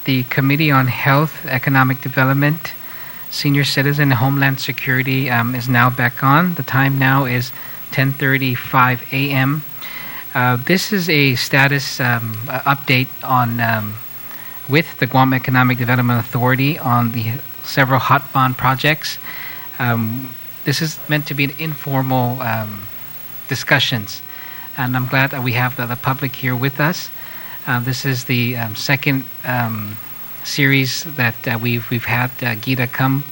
The Committee on Health, Economic Development, Senior Citizen, and Homeland Security is now back on. The time now is 10:35 a.m. This is a status update on with the Guam Economic Development Authority on the several hot bond projects. This is meant to be an informal discussions, and I'm glad that we have the public here with us. This is the second series that we've had Gita come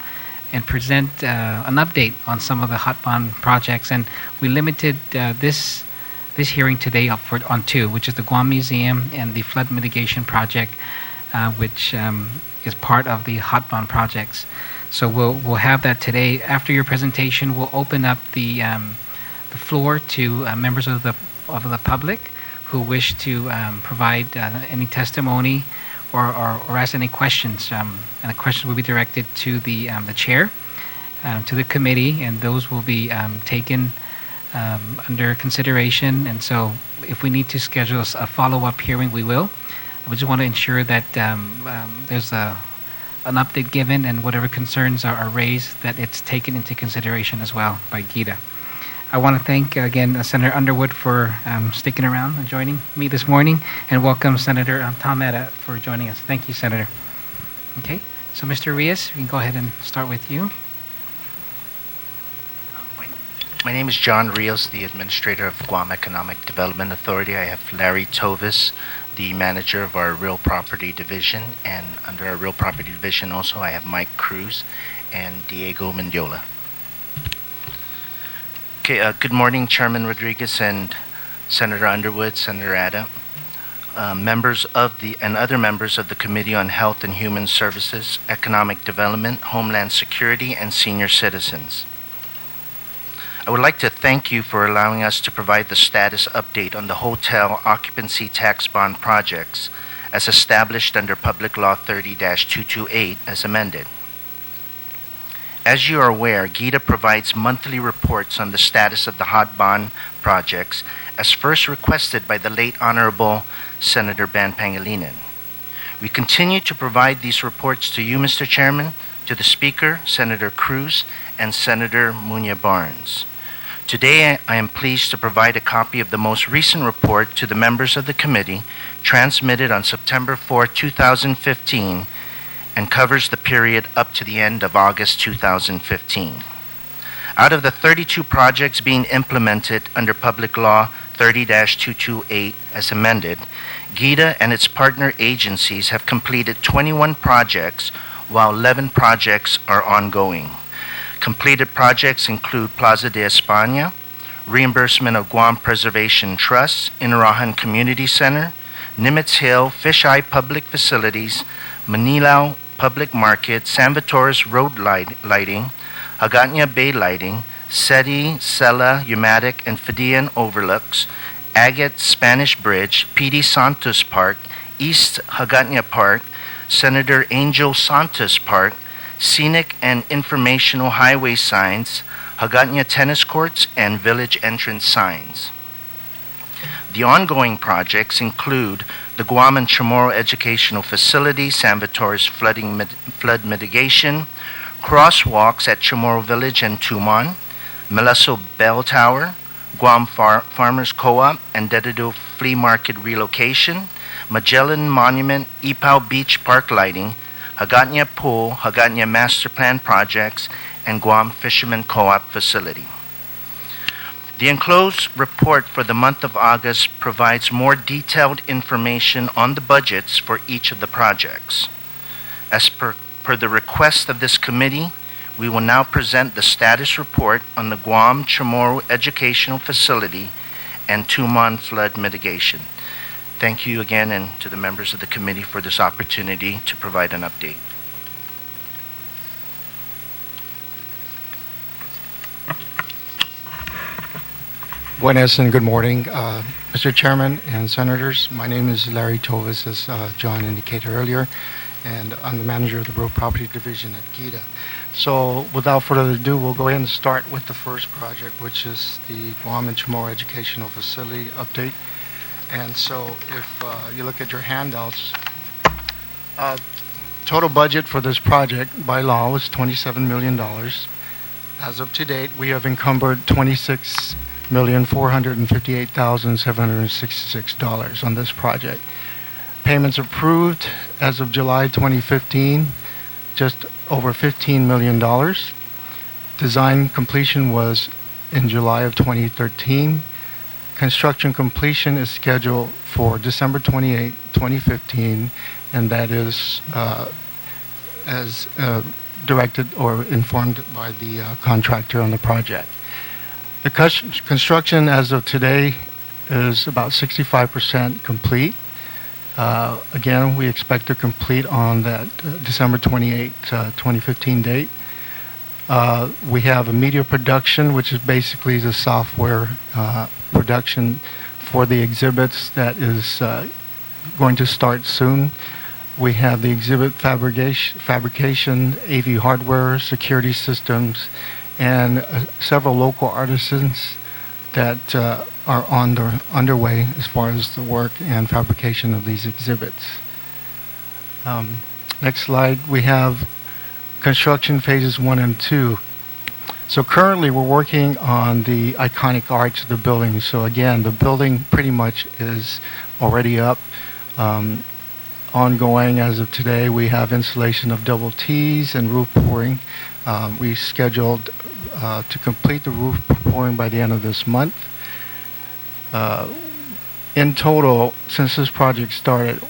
and present an update on some of the hot bond projects, and we limited this hearing today on two, which is the Guam Museum and the Flood Mitigation project, which is part of the hot bond projects. So we'll have that today. After your presentation, we'll open up the floor to members of the public who wish to provide any testimony or ask any questions. And the questions will be directed to the chair, to the committee, and those will be taken under consideration. And so if we need to schedule a follow-up hearing, we will. We just want to ensure that there's an update given, and whatever concerns are raised, that it's taken into consideration as well by Gita. I want to thank again Senator Underwood for sticking around and joining me this morning, and welcome Senator Tom Etta for joining us. Thank you, Senator. Okay, so Mr. Rios, we can go ahead and start with you. My name is John Rios, the Administrator of Guam Economic Development Authority. I have Larry Tovis, the Manager of our Real Property Division, and under our Real Property Division also I have Mike Cruz and Diego Mendiola. Okay, good morning, Chairman Rodriguez and Senator Underwood, Senator Ada, members of and other members of the Committee on Health and Human Services, Economic Development, Homeland Security, and Senior Citizens. I would like to thank you for allowing us to provide the status update on the hotel occupancy tax bond projects as established under Public Law 30-228 as amended. As you are aware, GITA provides monthly reports on the status of the hot bond projects as first requested by the late Honorable Senator Ben Pangilinan. We continue to provide these reports to you, Mr. Chairman, to the Speaker, Senator Cruz, and Senator Munya Barnes. Today, I am pleased to provide a copy of the most recent report to the members of the committee, transmitted on September 4, 2015, and covers the period up to the end of August 2015. Out of the 32 projects being implemented under Public Law 30-228 as amended, GITA and its partner agencies have completed 21 projects, while 11 projects are ongoing. Completed projects include Plaza de España, reimbursement of Guam Preservation Trust, Inarajan Community Center, Nimitz Hill, Fisheye Public Facilities, Manilao Public Market, San Vitores Road Lighting, Hagåtña Bay Lighting, Seti, Sela, Umatic, and Fidian Overlooks, Agate Spanish Bridge, PD Santos Park, East Hagåtña Park, Senator Angel Santos Park, Scenic and Informational Highway Signs, Hagåtña Tennis Courts, and Village Entrance Signs. The ongoing projects include the Guam and Chamorro Educational Facility, San Vitores Flood Mitigation, crosswalks at Chamorro Village and Tumon, Meleso Bell Tower, Guam Farmers Co-op and Dededo Flea Market relocation, Magellan Monument, Ipao Beach Park lighting, Hagåtña Pool, Hagåtña Master Plan projects, and Guam Fisherman Co-op facility. The enclosed report for the month of August provides more detailed information on the budgets for each of the projects. As per the request of this committee, we will now present the status report on the Guam Chamorro Educational Facility and Tumon Flood Mitigation. Thank you again, and to the members of the committee for this opportunity to provide an update. Buenas and good morning, Mr. Chairman and Senators. My name is Larry Tovis, as John indicated earlier, and I'm the manager of the Real Property Division at GITA. So without further ado, we'll go ahead and start with the first project, which is the Guam and Chamorro Educational Facility update. And so if you look at your handouts, Uh, Total budget for this project by law was $27 million. As of to date, we have encumbered $26,458,766 on this project. Payments approved as of July 2015, just over $15 million. Design completion was in July of 2013. Construction completion is scheduled for December 28, 2015, and that is as directed or informed by the contractor on the project. The construction as of today is about 65% complete. Again, we expect to complete on that December 28, 2015 date. We have a media production, which is basically the software production for the exhibits that is going to start soon. We have the exhibit fabrication, AV hardware, security systems, and several local artisans that are underway as far as the work and fabrication of these exhibits. Next slide, we have construction phases 1 and 2. So currently we're working on the iconic arch of the building. So again, the building pretty much is already up. Ongoing as of today, we have installation of double T's and roof pouring. We scheduled to complete the roof pouring by the end of this month. In total, since this project started,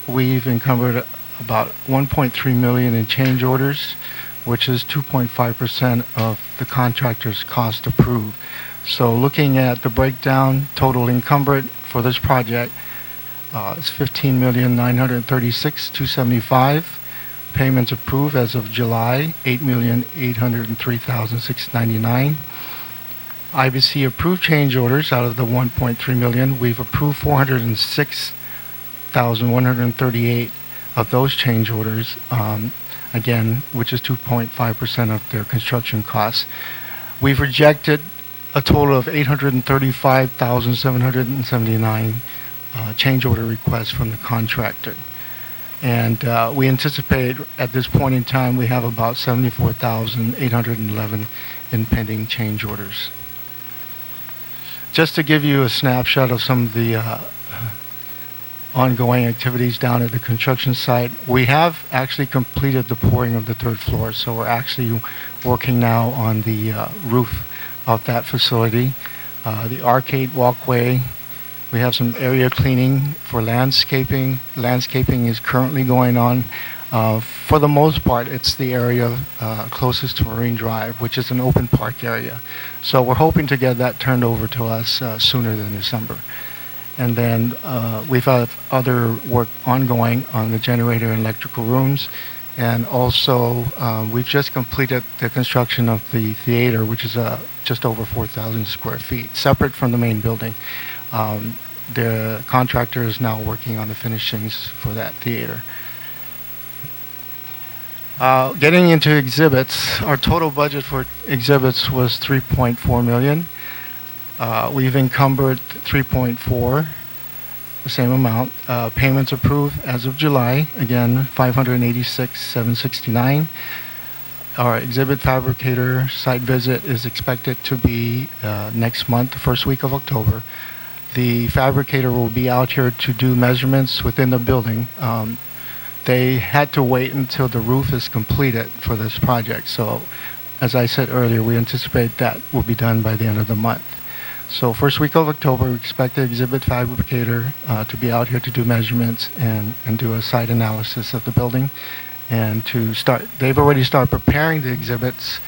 we've encumbered about $1.3 million in change orders, which is 2.5% of the contractor's cost approved. So looking at the breakdown, total encumbered for this project is $15,936,275. Payments approved as of July, $8,803,699. IBC approved change orders out of the $1.3 million. We've approved $406,138 of those change orders, again, which is 2.5% of their construction costs. We've rejected a total of 835,779 change order requests from the contractor. And we anticipate at this point in time we have about 74,811 in pending change orders. Just to give you a snapshot of some of the ongoing activities down at the construction site, we have actually completed the pouring of the 3rd floor, so we're actually working now on the roof of that facility. The arcade walkway, we have some area cleaning for landscaping. Landscaping is currently going on. For the most part, it's the area closest to Marine Drive, which is an open park area. So we're hoping to get that turned over to us sooner than December. And then we've had other work ongoing on the generator and electrical rooms. And also, we've just completed the construction of the theater, which is just over 4,000 square feet, separate from the main building. The contractor is now working on the finishings for that theater. Getting into exhibits, our total budget for exhibits was $3.4 million. We've encumbered 3.4, the same amount. Payments approved as of July, again, $586,769. Our exhibit fabricator site visit is expected to be next month, the first week of October. The fabricator will be out here to do measurements within the building. They had to wait until the roof is completed for this project. So, as I said earlier, we anticipate that will be done by the end of the month. So, first week of October, we expect the exhibit fabricator to be out here to do measurements and do a site analysis of the building. And to start, they've already started preparing the exhibits,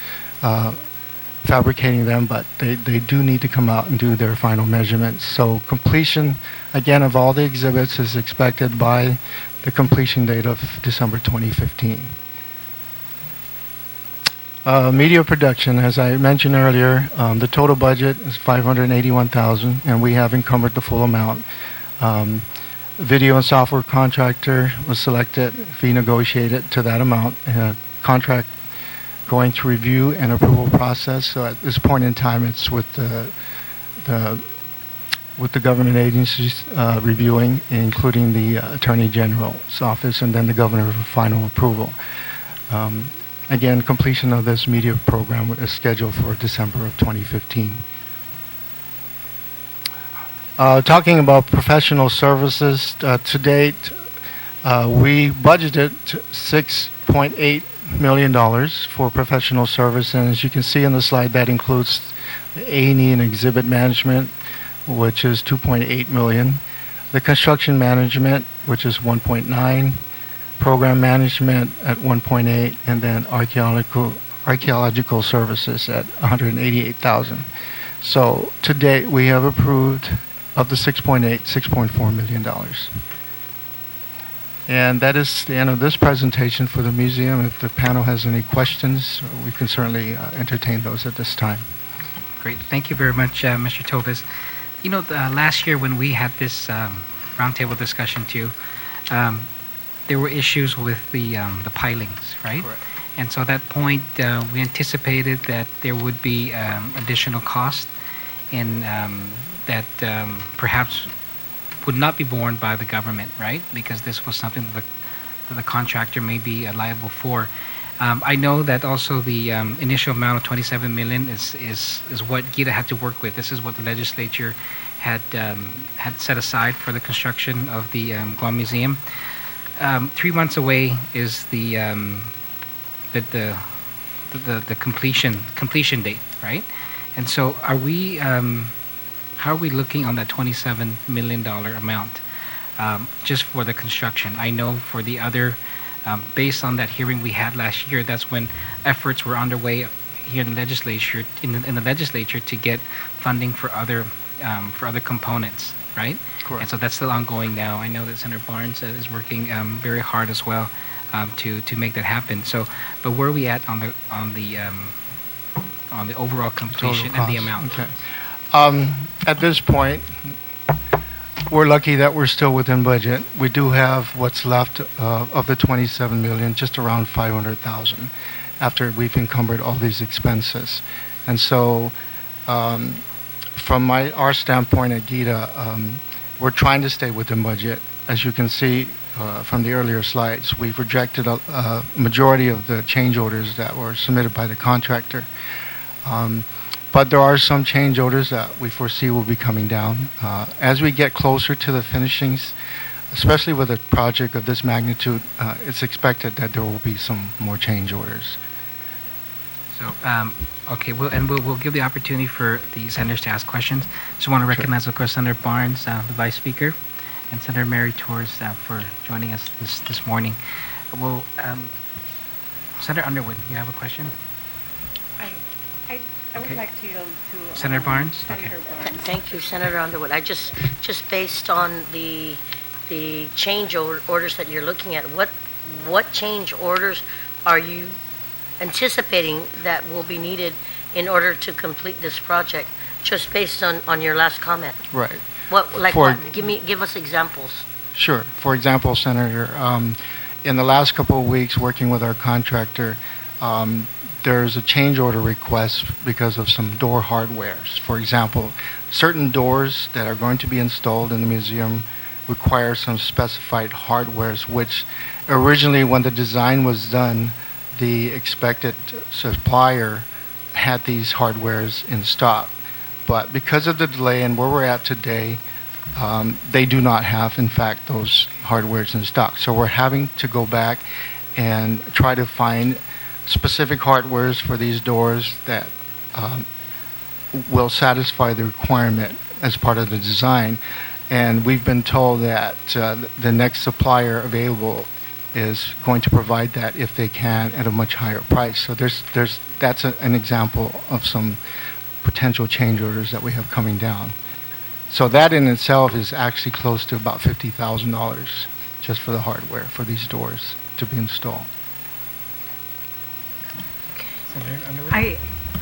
fabricating them, but they do need to come out and do their final measurements. So completion, again, of all the exhibits is expected by the completion date of December 2015. Media production, as I mentioned earlier, the total budget is $581,000, and we have encumbered the full amount. Video and software contractor was selected, fee negotiated to that amount. Contract going through review and approval process. So at this point in time, it's with the with the government agencies reviewing, including the Attorney General's office and then the governor for final approval. Again, completion of this media program is scheduled for December of 2015. Talking about professional services, to date, we budgeted $6.8 million for professional service, and as you can see on the slide, that includes A&E and exhibit management, which is $2.8 million, the construction management, which is $1.9, program management at $1.8, and then archaeological services at $188,000. So to date, we have approved of the $6.4 million. And that is the end of this presentation for the museum. If the panel has any questions, we can certainly entertain those at this time. Great. Thank you very much, Mr. Tovis. You know, last year when we had this roundtable discussion too, there were issues with the pilings, right? Correct. And so at that point, we anticipated that there would be additional cost and that perhaps would not be borne by the government, right? Because this was something that the contractor may be liable for. I know that also the initial amount of $27 million is what GIDA had to work with. This is what the legislature had set aside for the construction of the Guam Museum. 3 months away is the completion date, right? And so are we? How are we looking on that $27 million amount just for the construction? I know for the other, based on that hearing we had last year, that's when efforts were underway here in the legislature to get funding for other components, right? Correct. And so that's still ongoing now. I know that Senator Barnes is working very hard as well to make that happen. So, but where are we at on the overall completion and the amount? Okay. At this point, we're lucky that we're still within budget. We do have what's left of the $27 million, just around $500,000, after we've encumbered all these expenses. And so, from our standpoint at GIDA, we're trying to stay within budget. As you can see from the earlier slides, we've rejected a majority of the change orders that were submitted by the contractor. But there are some change orders that we foresee will be coming down. As we get closer to the finishings, especially with a project of this magnitude, it's expected that there will be some more change orders. So, okay, we'll give the opportunity for the senators to ask questions. Just want to recognize, of course, Senator Barnes, the Vice Speaker, and Senator Mary Torres for joining us this morning. Well, Senator Underwood, you have a question? I would like to yield to Senator Barnes. Senator Okay. Barnes. Thank you, Senator Underwood. I just based on the change orders that you're looking at, what change orders are you anticipating that will be needed in order to complete this project? Just based on your last comment. Right. What give us examples. Sure. For example, Senator, in the last couple of weeks working with our contractor, there's a change order request because of some door hardwares. For example, certain doors that are going to be installed in the museum require some specified hardwares, which originally when the design was done, the expected supplier had these hardwares in stock. But because of the delay and where we're at today, they do not have, in fact, those hardwares in stock. So we're having to go back and try to find specific hardwares for these doors that will satisfy the requirement as part of the design. And we've been told that the next supplier available is going to provide that if they can at a much higher price. So that's an example of some potential change orders that we have coming down. So that in itself is actually close to about $50,000 just for the hardware for these doors to be installed.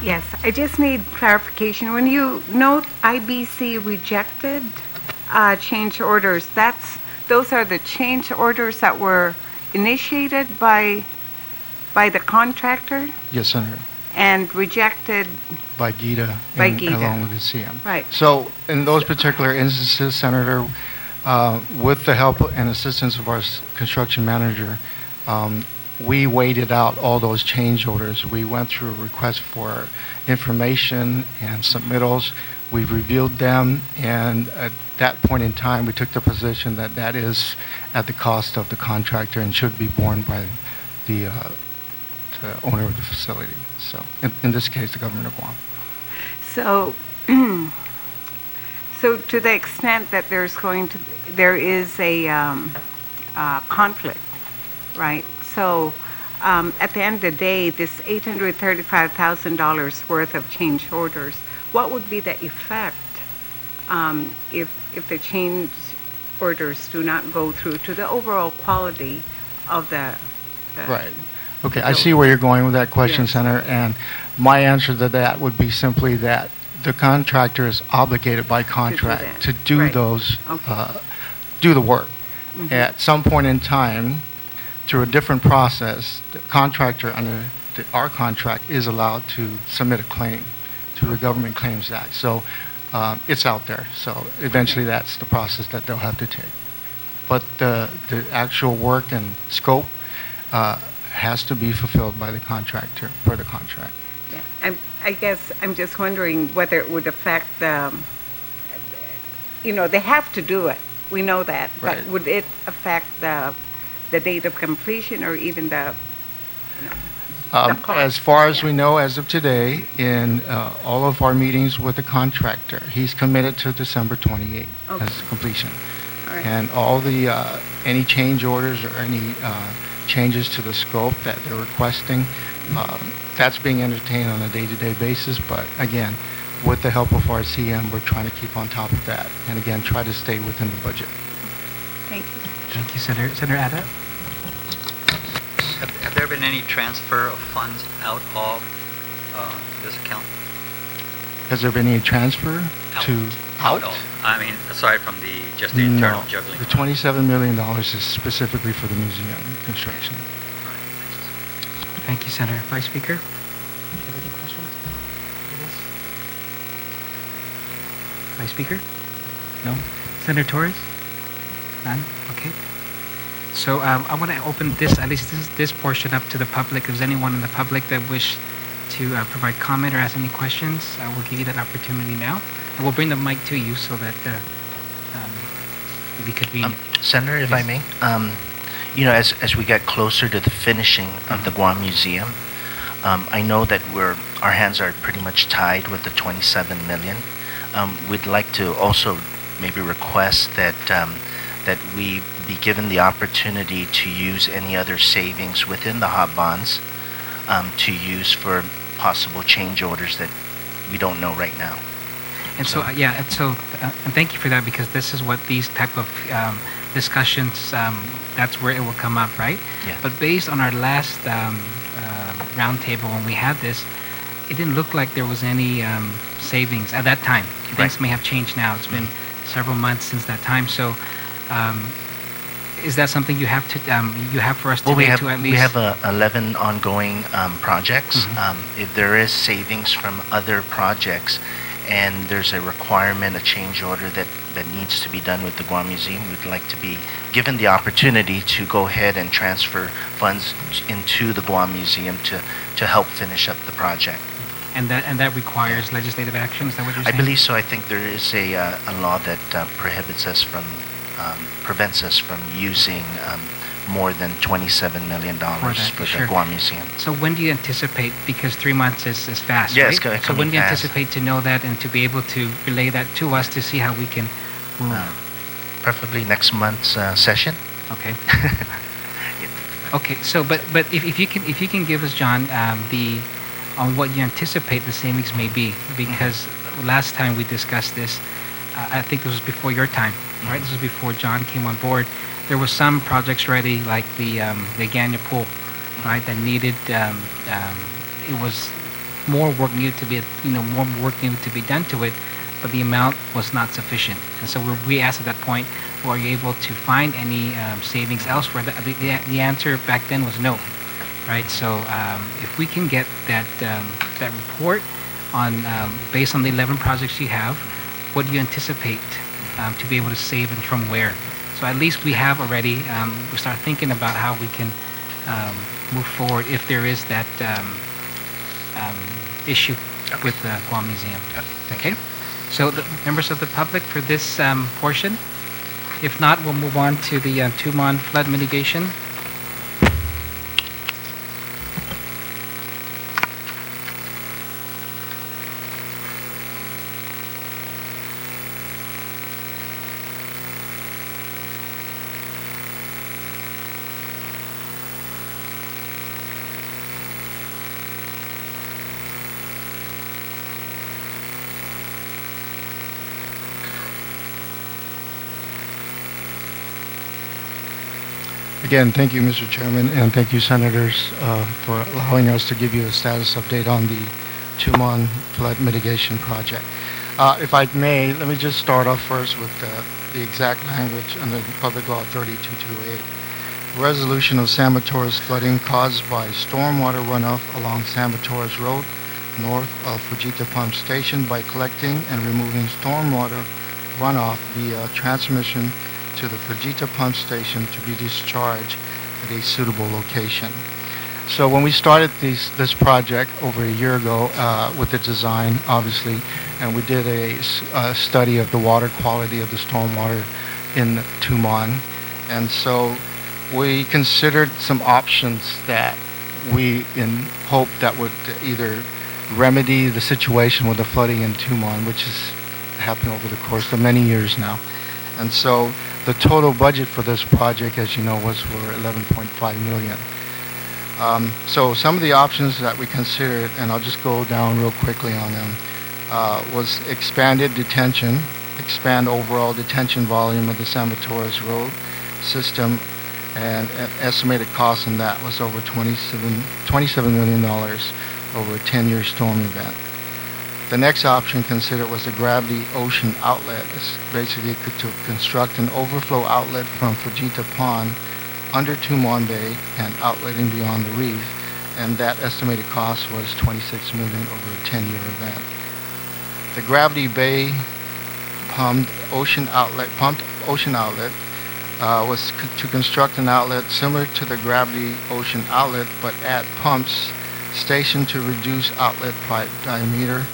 Yes, I just need clarification. When you note IBC rejected change orders, those are the change orders that were initiated by the contractor? Yes, Senator. and rejected, by GIDA, By GIDA. along with the CM. right. So in those particular instances, Senator, with the help and assistance of our construction manager, we waited out all those change orders. We went through requests for information and submittals. We reviewed them, and at that point in time, we took the position that that is at the cost of the contractor and should be borne by the owner of the facility. So in this case, the government of Guam. So, so to the extent that there is a conflict, right? So, at the end of the day, this $835,000 worth of change orders, what would be the effect if the change orders do not go through to the overall quality of the Right. Okay, I see where you're going with that question, Yes. Senator, and my answer to that would be simply that the contractor is obligated by that. contract to do Right. those, Okay. do the work. Mhm. At some point in time, through a different process, the contractor under our contract is allowed to submit a claim to the Government Claims Act. So it's out there. So eventually that's the process that they'll have to take. But the actual work and scope has to be fulfilled by the contractor per the contract. Yeah. I guess I'm just wondering whether it would affect the, they have to do it. We know that. Right. But would it affect the date of completion or even the cost? As far as we know, as of today, in all of our meetings with the contractor, he's committed to December 28th Okay. as completion. All right. And all the, any change orders or any changes to the scope that they're requesting, that's being entertained on a day-to-day basis. But again, with the help of our CM, we're trying to keep on top of that. And again, try to stay within the budget. Thank you. Thank you, Senator. Senator Ada? Have there been any transfer of funds out of this account? Has there been any transfer to Out of, I mean, aside from just the internal No. juggling? The $27 million is specifically for the museum construction. Thank you, Senator. Vice Speaker? Do you have any questions for this? Vice Speaker? No? Senator Torres? None? Okay. So I want to open this, at least this portion up to the public. If there's anyone in the public that wish to provide comment or ask any questions, we'll give you that opportunity now. And we'll bring the mic to you so that it'll be convenient. Senator, if Yes. I may, as we get closer to the finishing of the Guam Museum, I know that our hands are pretty much tied with the 27 million. We'd like to also maybe request that we be given the opportunity to use any other savings within the hot bonds to use for possible change orders that we don't know right now. And so, and thank you for that, because this is what these type of discussions, that's where it will come up, right? Yeah. But based on our last roundtable when we had this, it didn't look like there was any savings at that time. Things Right. may have changed now. It's been several months since that time. So, is that something you have for us today Well, to at least? we have 11 ongoing projects. If there is savings from other projects, and there's a requirement, a change order that needs to be done with the Guam Museum, we'd like to be given the opportunity to go ahead and transfer funds into the Guam Museum to help finish up the project. And that requires legislative action. Is that what you're I saying? believe so. I think there is a law that prevents us from using more than $27 million for sure. the Guam Museum. So when do you anticipate, because 3 months is fast, Yeah, right? it's So coming when do you fast. anticipate to know that and to be able to relay that to us to see how we can move? Preferably next month's session. Okay. Okay. So, but if you can give us, John, on what you anticipate the savings may be, because last time we discussed this, I think this was before your time, right? This was before John came on board. There were some projects ready, like the Ganya pool, right? That needed it was more work needed to be done to it, but the amount was not sufficient. And so we asked at that point, were you able to find any savings elsewhere? The answer back then was no. right? So if we can get that report on based on the 11 projects you have, what do you anticipate to be able to save and from where? So at least we have already, we start thinking about how we can move forward if there is that issue with the Guam Museum. Okay? So the members of the public for this portion. If not, we'll move on to the Tumon flood mitigation. Again, thank you, Mr. Chairman, and thank you, Senators, for allowing us to give you a status update on the Tumon flood mitigation project. If I may, let me just start off first with the exact language under Public Law 3228. Resolution of San Matores flooding caused by stormwater runoff along San Matores Road north of Fujita Pump Station by collecting and removing stormwater runoff via transmission to the Fujita Pump Station to be discharged at a suitable location. So when we started this project over a year ago with the design, obviously, and we did a study of the water quality of the stormwater in Tumon, and so we considered some options that we in hope that would either remedy the situation with the flooding in Tumon, which has happened over the course of many years now. And so the total budget for this project, as you know, was for $11.5 million. So some of the options that we considered, and I'll just go down real quickly on them, was expanded detention, expand overall detention volume of the San Matores Road system, and an estimated cost in that was over $27 million over a 10-year storm event. The next option considered was a gravity ocean outlet. It's basically to construct an overflow outlet from Fujita Pond under Tumon Bay and outletting beyond the reef, and that estimated cost was $26 million over a 10-year event. The Gravity Bay pumped ocean outlet was to construct an outlet similar to the Gravity Ocean outlet, but add pumps stationed to reduce outlet pipe diameter.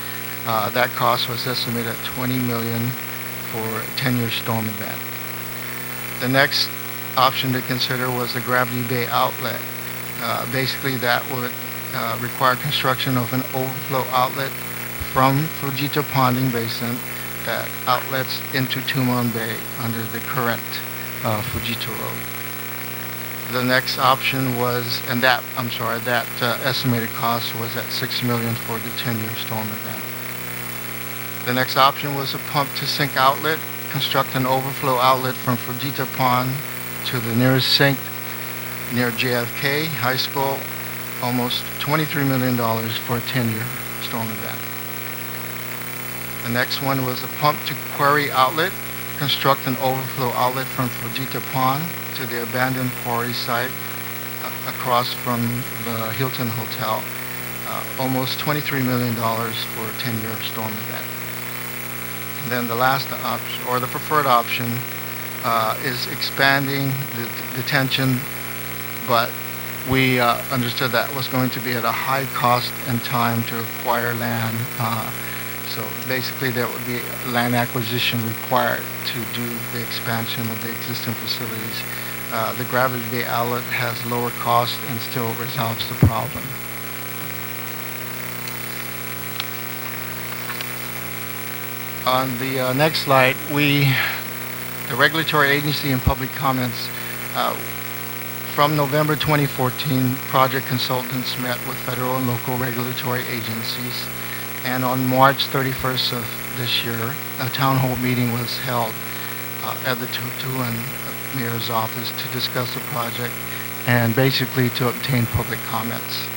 That cost was estimated at $20 million for a 10-year storm event. The next option to consider was the Gravity Bay outlet. Basically, that would require construction of an overflow outlet from Fujita Ponding Basin that outlets into Tumon Bay under the current Fujita Road. The next option was, that estimated cost was at $6 million for the 10-year storm event. The next option was a pump-to-sink outlet, construct an overflow outlet from Fujita Pond to the nearest sink near JFK High School, almost $23 million for a 10-year storm event. The next one was a pump-to-quarry outlet, construct an overflow outlet from Fujita Pond to the abandoned quarry site across from the Hilton Hotel, almost $23 million for a 10-year storm event. And then the last option, or the preferred option, is expanding the detention, but we understood that was going to be at a high cost and time to acquire land. So basically there would be land acquisition required to do the expansion of the existing facilities. The Gravity Bay outlet has lower cost and still resolves the problem. On the next slide, the regulatory agency and public comments. From November 2014, project consultants met with federal and local regulatory agencies, and on March 31st of this year, a town hall meeting was held at the Tumon Mayor's office to discuss the project and basically to obtain public comments.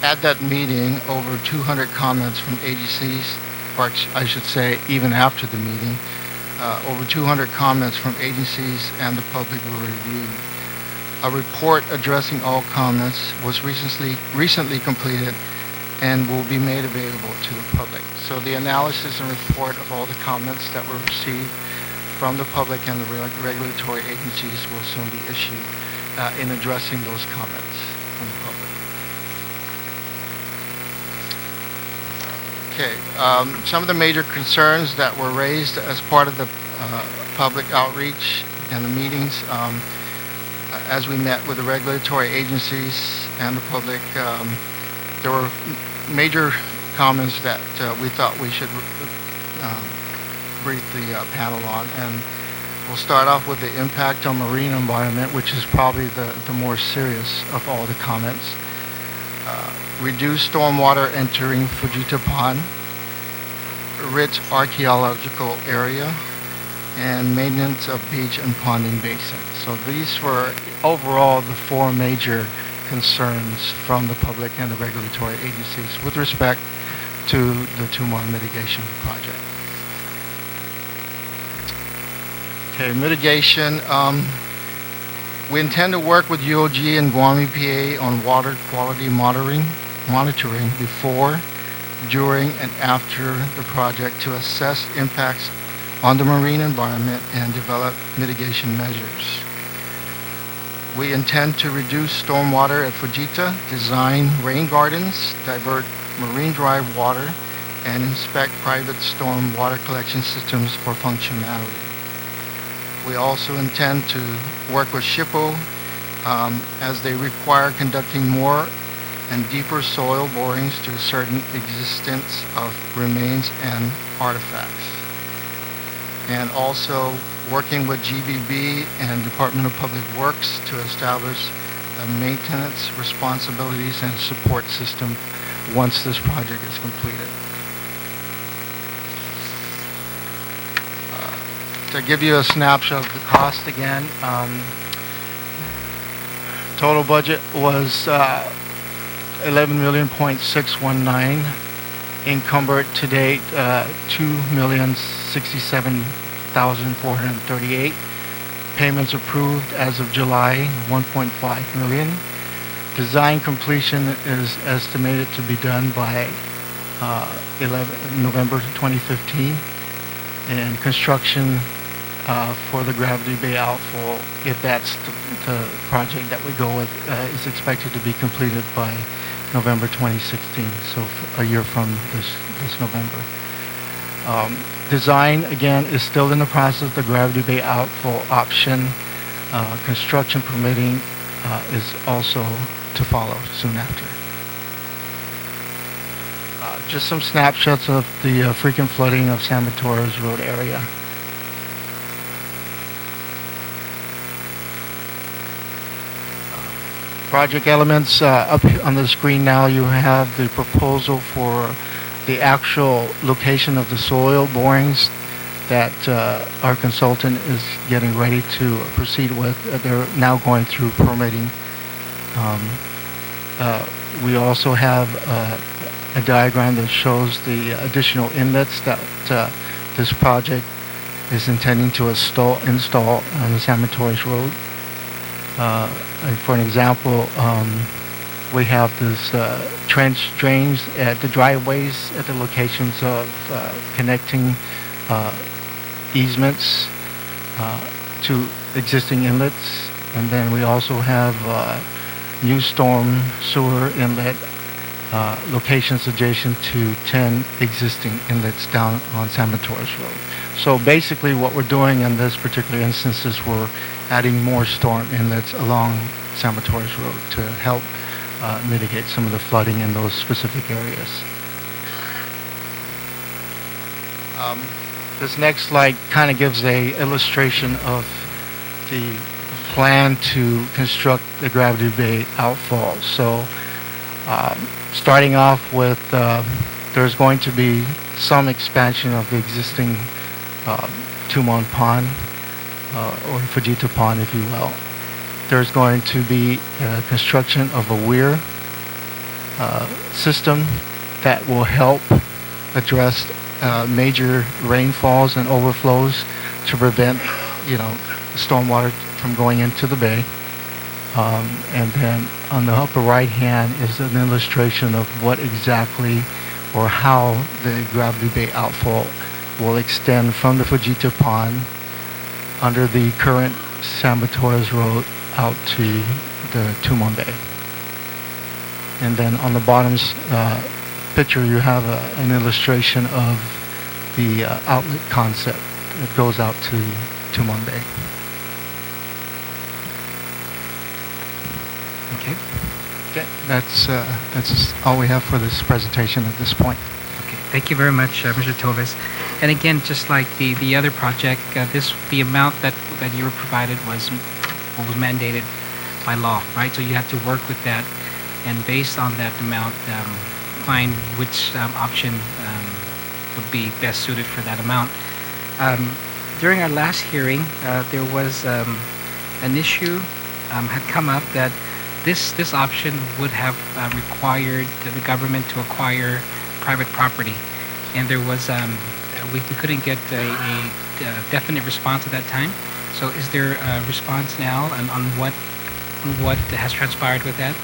At that meeting, over 200 comments from agencies, or I should say even after the meeting, over 200 comments from agencies and the public were reviewed. A report addressing all comments was recently completed and will be made available to the public. So the analysis and report of all the comments that were received from the public and the regulatory agencies will soon be issued in addressing those comments from the public. Okay, some of the major concerns that were raised as part of the public outreach and the meetings, as we met with the regulatory agencies and the public, there were major comments that we thought we should brief the panel on. And we'll start off with the impact on marine environment, which is probably the more serious of all the comments. Reduce stormwater entering Fujita Pond, rich archaeological area, and maintenance of beach and ponding basins. So these were overall the four major concerns from the public and the regulatory agencies with respect to the Tumon mitigation project. Okay, mitigation. We intend to work with UOG and Guam EPA on water quality monitoring before, during, and after the project to assess impacts on the marine environment and develop mitigation measures. We intend to reduce stormwater at Fujita, design rain gardens, divert marine drive water, and inspect private storm water collection systems for functionality. We also intend to work with SHPO as they require conducting more and deeper soil borings to ascertain existence of remains and artifacts. And also working with GBB and Department of Public Works to establish maintenance responsibilities and support system once this project is completed. To give you a snapshot of the cost again, total budget was 11,619,000. Encumbered to date, 2,067,438. Payments approved as of July, 1.5 million. Design completion is estimated to be done by November 2015. And construction for the Gravity Bay outfall, if that's the project that we go with, is expected to be completed by November 2016, so a year from this November. Design, again, is still in the process. The Gravity Bay outfall option, construction permitting is also to follow soon after. Just some snapshots of the frequent flooding of San Matores Road area. Project elements up on the screen now. You have the proposal for the actual location of the soil borings that our consultant is getting ready to proceed with. They're now going through permitting. We also have a diagram that shows the additional inlets that this project is intending to install on the San Matores Road. For an example, we have this trench drains at the driveways at the locations of connecting easements to existing inlets. And then we also have new storm sewer inlet locations adjacent to 10 existing inlets down on San Matores Road. So basically what we're doing in this particular instance is we're adding more storm inlets along San Matores Road to help mitigate some of the flooding in those specific areas. This next slide kind of gives a illustration of the plan to construct the Gravity Bay outfall. So starting off with, there's going to be some expansion of the existing Tumon Pond, or Fujita Pond, if you will. There's going to be construction of a weir system that will help address major rainfalls and overflows to prevent, stormwater from going into the bay. And then on the upper right hand is an illustration of what exactly or how the Gravity Bay outfall will extend from the Fujita Pond under the current San Torres Road out to the Tumon Bay. And then on the bottom picture, you have an illustration of the outlet concept that goes out to Tumon Bay. Okay. Okay, that's all we have for this presentation at this point. Okay. Thank you very much, Mr. Tovis. And again, just like the other project, the amount that you were provided was what was mandated by law, right? So you have to work with that, and based on that amount, find which option would be best suited for that amount. During our last hearing, there was an issue had come up that this option would have required the government to acquire private property, and there was we couldn't get a definite response at that time. So is there a response now on what has transpired with that?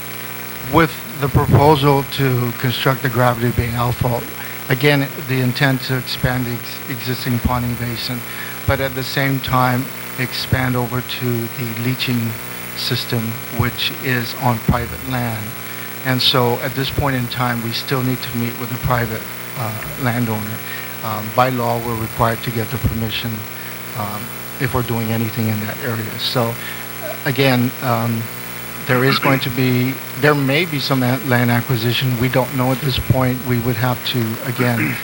With the proposal to construct the Gravity Bay outfall, again, the intent to expand the existing ponding basin, but at the same time expand over to the leaching system, which is on private land. And so at this point in time, we still need to meet with the private landowner. By law, we're required to get the permission if we're doing anything in that area. So again, there may be some land acquisition. We don't know at this point. We would have to, again,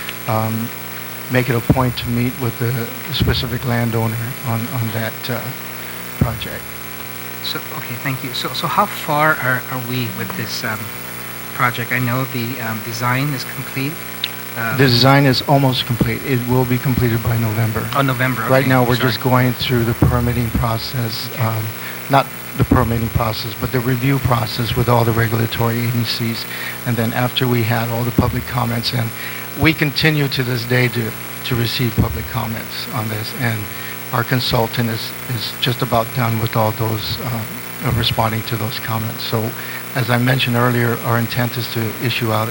make it a point to meet with the specific landowner on that project. So, okay, thank you. So how far are we with this project? I know the design is complete. The design is almost complete. It will be completed by November. Oh, November. Okay. Right now, we're just going through the permitting process. Okay. Not the permitting process, but the review process with all the regulatory agencies. And then after we had all the public comments, and we continue to this day to receive public comments on this. And our consultant is just about done with all those, responding to those comments. So as I mentioned earlier, our intent is to issue out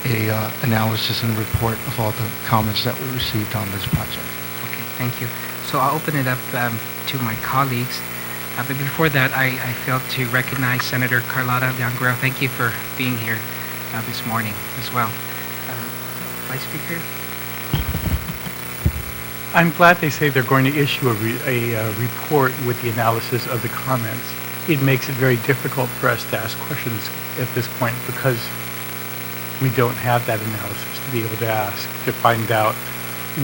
a analysis and report of all the comments that we received on this project. Okay, thank you. So I'll open it up to my colleagues. But before that, I failed to recognize Senator Carlotta Leon-Guerrero. Thank you for being here this morning as well. Vice Speaker? I'm glad they say they're going to issue a report with the analysis of the comments. It makes it very difficult for us to ask questions at this point because we don't have that analysis to be able to ask, to find out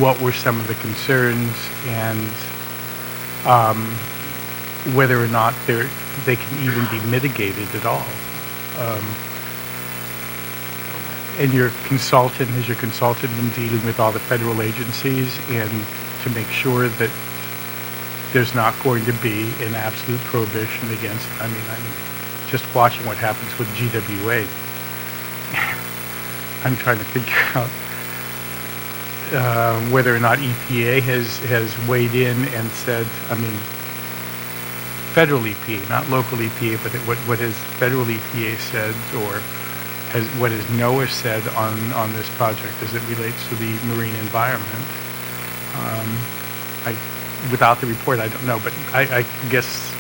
what were some of the concerns and whether or not they can even be mitigated at all. And your consultant been dealing with all the federal agencies and to make sure that there's not going to be an absolute prohibition against, I'm just watching what happens with GWA. I'm trying to figure out whether or not EPA has weighed in and said, federal EPA, not local EPA, but what has federal EPA said, or what has Noaa said on this project as it relates to the marine environment. Without the report, I don't know, but I guess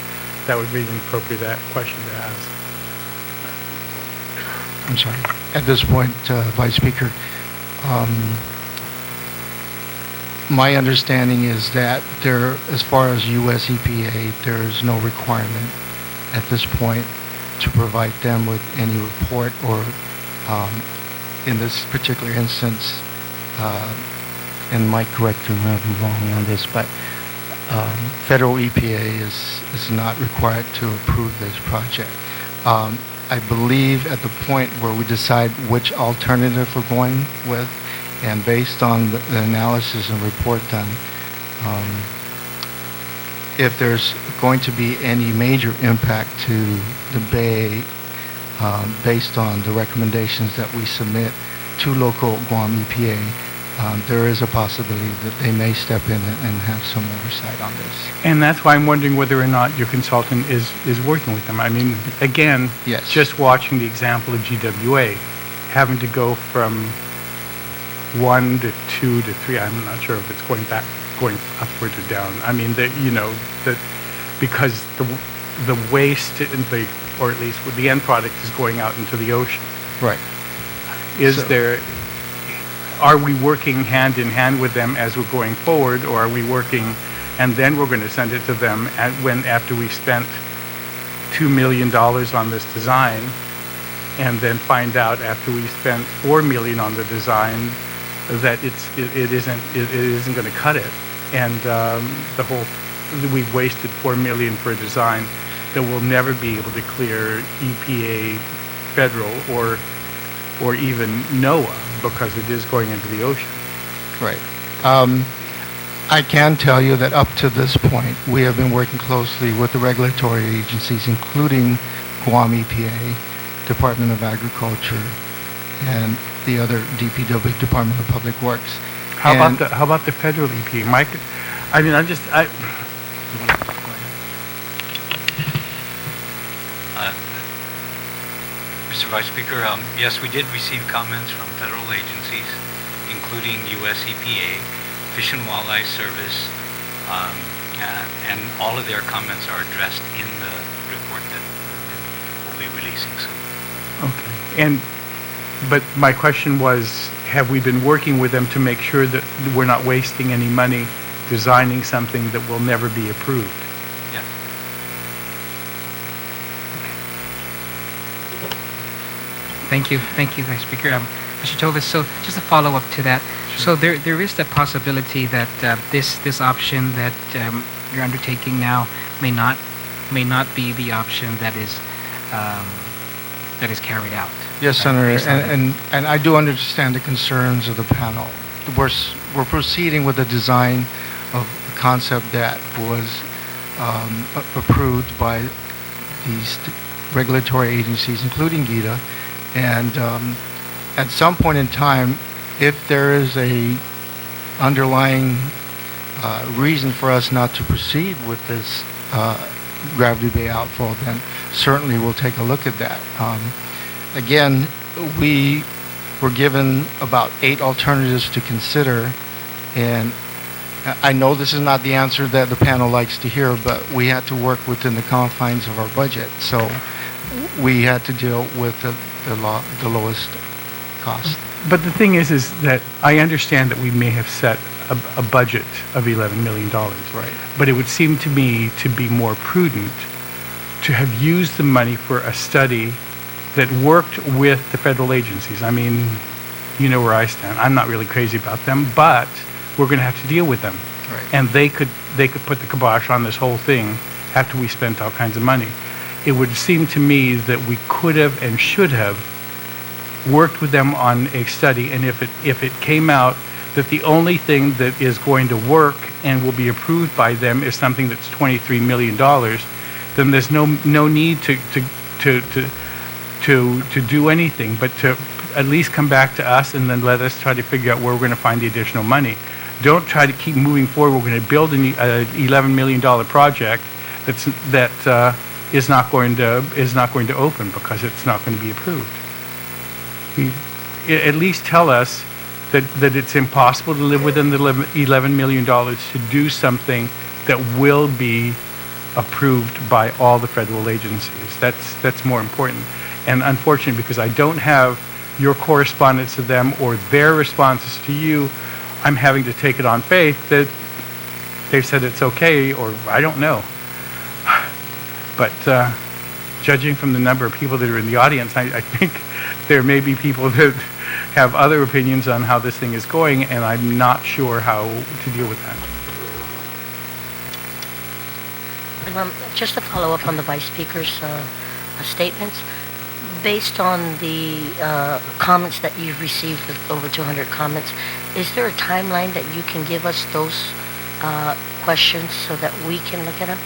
that would be an appropriate question to ask. I'm sorry. At this point, Vice Speaker, my understanding is that as far as U.S. EPA, there is no requirement at this point to provide them with any report or, in this particular instance, and Mike, correct me if I'm wrong on this, but federal EPA is not required to approve this project. I believe at the point where we decide which alternative we're going with, and based on the analysis and report done, if there's going to be any major impact to the Bay based on the recommendations that we submit to local Guam EPA, there is a possibility that they may step in and have some oversight on this. And that's why I'm wondering whether or not your consultant is working with them. I mean, again, Yes. just watching the example of GWA, having to go from 1 to 2 to 3, I'm not sure if it's going upward or down. I mean, that because the waste, or at least the end product is going out into the ocean. Right. Are we working hand in hand with them as we're going forward, or are we working and then we're going to send it to them after we spent $2 million on this design, and then find out after we spent $4 million on the design that it isn't going to cut it, and we've wasted $4 million for a design that will never be able to clear EPA, federal, or even NOAA, because it is going into the ocean. Right. I can tell you that up to this point, we have been working closely with the regulatory agencies, including Guam EPA, Department of Agriculture, and the other DPW, Department of Public Works. How about the federal EPA, Mike? I mean, Mr. Vice Speaker, yes, we did receive comments from federal agencies, including U.S. EPA, Fish and Wildlife Service, and all of their comments are addressed in the report that we'll be releasing soon. Okay. But my question was, have we been working with them to make sure that we're not wasting any money designing something that will never be approved? Yes. Thank you, Vice Speaker. Mr. Tovis, so just a follow-up to that. Sure. So there is the possibility that this option that you're undertaking now may not be the option that is carried out. Yes, Senator, and I do understand the concerns of the panel. We're proceeding with a design of a concept that was approved by these regulatory agencies, including GITA, and at some point in time, if there is a underlying reason for us not to proceed with this Gravity Bay outfall, then certainly we'll take a look at that. Again, we were given about 8 alternatives to consider, and I know this is not the answer that the panel likes to hear, but we had to work within the confines of our budget, so we had to deal with the lowest cost. But the thing is that I understand that we may have set a budget of $11 million. Right. But it would seem to me to be more prudent to have used the money for a study that worked with the federal agencies. I mean, you know where I stand. I'm not really crazy about them, but we're going to have to deal with them. Right. And they could put the kibosh on this whole thing after we spent all kinds of money. It would seem to me that we could have and should have worked with them on a study, and if it came out that the only thing that is going to work and will be approved by them is something that's $23 million, then there's no need to do anything, but to at least come back to us and then let us try to figure out where we're going to find the additional money. Don't try to keep moving forward. We're going to build an $11 million project that is not going to open because it's not going to be approved. At least tell us that it's impossible to live within the $11 million to do something that will be approved by all the federal agencies. That's more important. And unfortunately, because I don't have your correspondence to them or their responses to you, I'm having to take it on faith that they've said it's okay, or I don't know. But judging from the number of people that are in the audience, I think there may be people that have other opinions on how this thing is going, and I'm not sure how to deal with that. Just to follow up on the Vice Speaker's statements, based on the comments that you've received, of over 200 comments, is there a timeline that you can give us those questions so that we can look at them?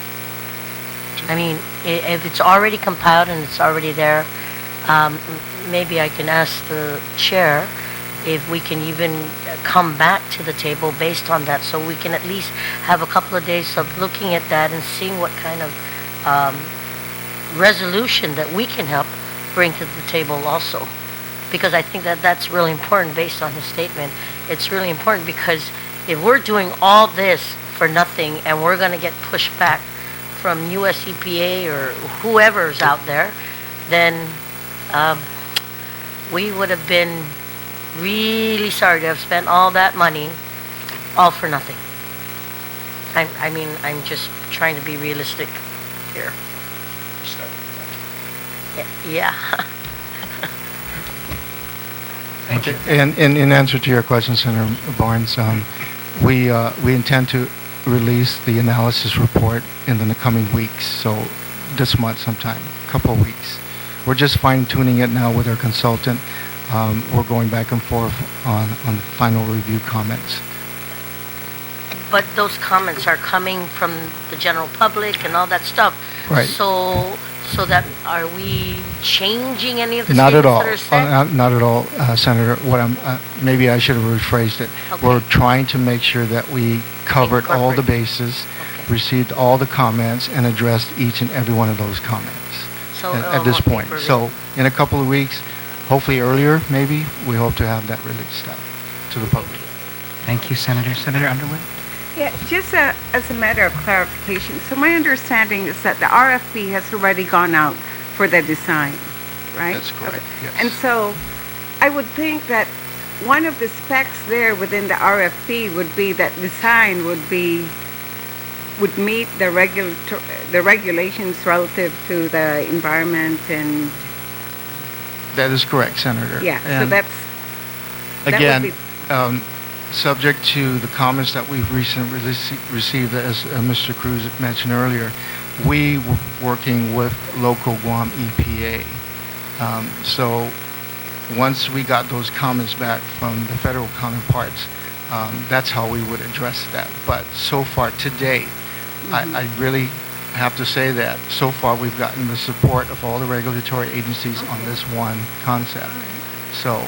I mean, if it's already compiled and it's already there, maybe I can ask the chair if we can even come back to the table based on that, so we can at least have a couple of days of looking at that and seeing what kind of resolution that we can help bring to the table also. Because I think that that's really important based on his statement. It's really important because if we're doing all this for nothing and we're going to get pushed back from US EPA or whoever's out there, then we would have been really sorry to have spent all that money all for nothing. I mean, I'm just trying to be realistic here. Yeah. Thank you. And in answer to your question, Senator Barnes, we intend to release the analysis report in the coming weeks, so this month sometime, a couple of weeks. We're just fine-tuning it now with our consultant. We're going back and forth on the final review comments. But those comments are coming from the general public and all that stuff. Right. So that, are we changing any of the Not at statements all. that are said? Not at all, Senator. What maybe I should have rephrased it. Okay. We're trying to make sure that we covered all the Incorporate. bases, Okay. received all the comments, and addressed each and every one of those comments So at this on point. paper, So in a couple of weeks, hopefully earlier, maybe, we hope to have that released out to the public. Thank you, Senator. Senator Underwood? Yeah, just as a matter of clarification, so my understanding is that the RFP has already gone out for the design, right? That's correct, Okay. yes. And so I would think that one of the specs there within the RFP would be that design would meet the regulations relative to the environment and, That is correct, Senator. yeah, so And that would again, be- subject to the comments that we've recently received, as Mr. Cruz mentioned earlier, we were working with local Guam EPA. So once we got those comments back from the federal counterparts, that's how we would address that. But so far to date, I really have to say that so far we've gotten the support of all the regulatory agencies on this one concept. So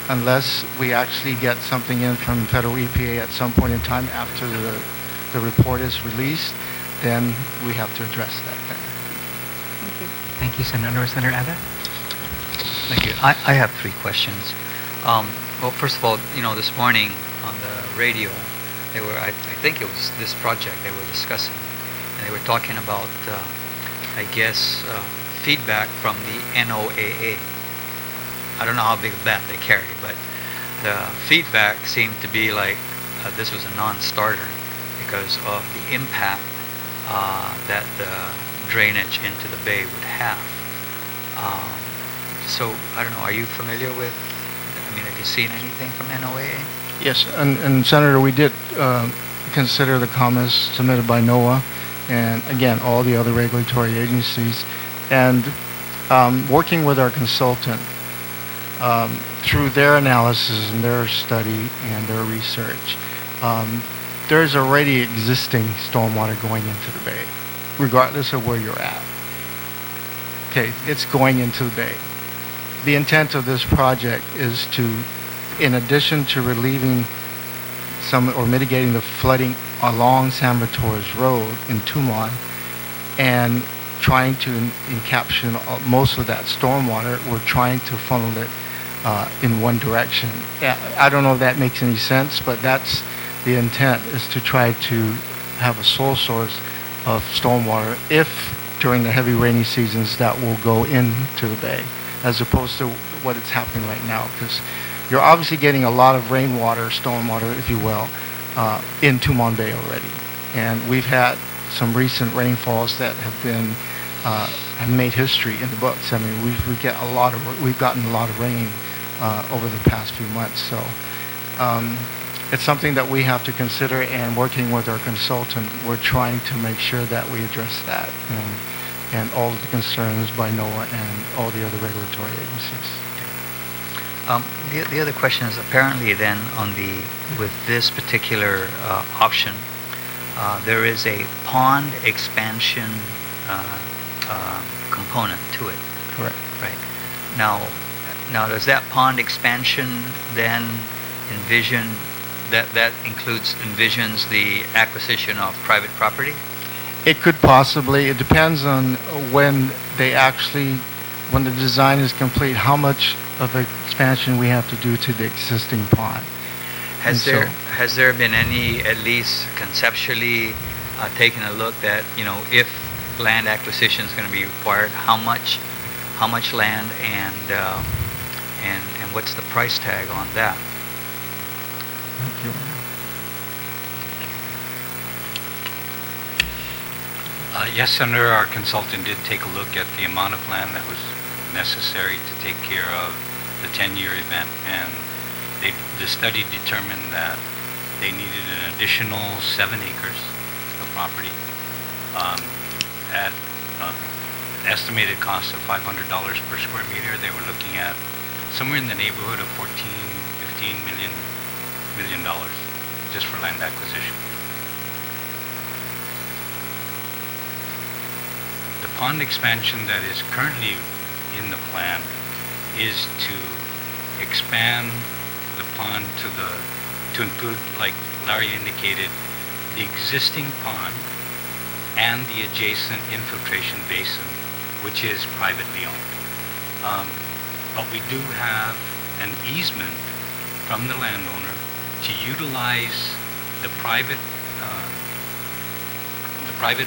unless we actually get something in from federal EPA at some point in time after the report is released, then we have to address that then. Thank you, Senator Underwood. Senator Ada? Thank you. I have three questions. Well, first of all, this morning on the radio, they were, I think it was this project they were discussing, and they were talking about, feedback from the NOAA. I don't know how big a bat they carry, but the feedback seemed to be like this was a non-starter because of the impact that the drainage into the bay would have. So, I don't know, are you familiar with, have you seen anything from NOAA? Yes, and Senator, we did consider the comments submitted by Noaa and again, all the other regulatory agencies, and working with our consultant, through their analysis and their study and their research, there's already existing stormwater going into the bay, regardless of where you're at. Okay, it's going into the bay. The intent of this project is to, in addition to relieving some or mitigating the flooding along San Vitores Road in Tumon and trying to encapsulate most of that stormwater, we're trying to funnel it in one direction. I don't know if that makes any sense, but that's the intent, is to try to have a sole source of stormwater if during the heavy rainy seasons that will go into the bay, as opposed to what is happening right now, because you're obviously getting a lot of rainwater, stormwater, if you will, in Tumon Bay already. And we've had some recent rainfalls that have been have made history in the books. I mean, we've gotten a lot of rain over the past few months. So it's something that we have to consider, and working with our consultant, we're trying to make sure that we address that and all of the concerns by Noaa and all the other regulatory agencies. The other question is, apparently then with this particular option, there is a pond expansion component to it. Correct. Right. Now, Now, does that pond expansion then envision, that envisions the acquisition of private property? It could possibly. It depends on when when the design is complete, how much of expansion we have to do to the existing pond. Has there been any, at least conceptually, taken a look that, if land acquisition is going to be required, how much land, and what's the price tag on that? Thank you. Yes, Senator, our consultant did take a look at the amount of land that was necessary to take care of the 10-year event, and the study determined that they needed an additional 7 acres of property at estimated cost of $500 per square meter. They were looking at somewhere in the neighborhood of $14, $15 million just for land acquisition. The pond expansion that is currently in the plan is to expand the pond to include, like Larry indicated, the existing pond and the adjacent infiltration basin, which is privately owned. But we do have an easement from the landowner to utilize the private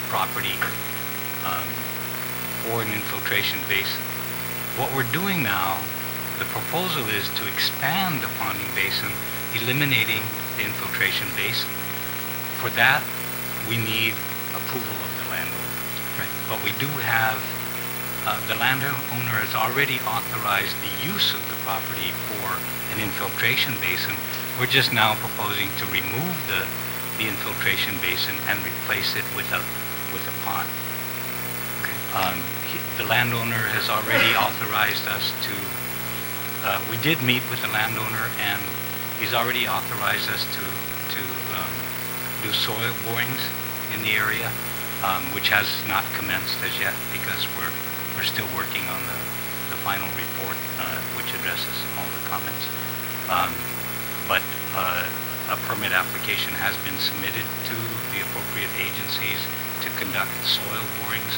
property for an infiltration basin. What we're doing now, the proposal is to expand the ponding basin, eliminating the infiltration basin. For that, we need approval of the landowner. Right. But we do have, the landowner has already authorized the use of the property for an infiltration basin. We're just now proposing to remove the infiltration basin and replace it with a pond. The landowner has already authorized us to, we did meet with the landowner, and he's already authorized us to do soil borings in the area, which has not commenced as yet because we're still working on the final report, which addresses all the comments. But a permit application has been submitted to the appropriate agencies to conduct soil borings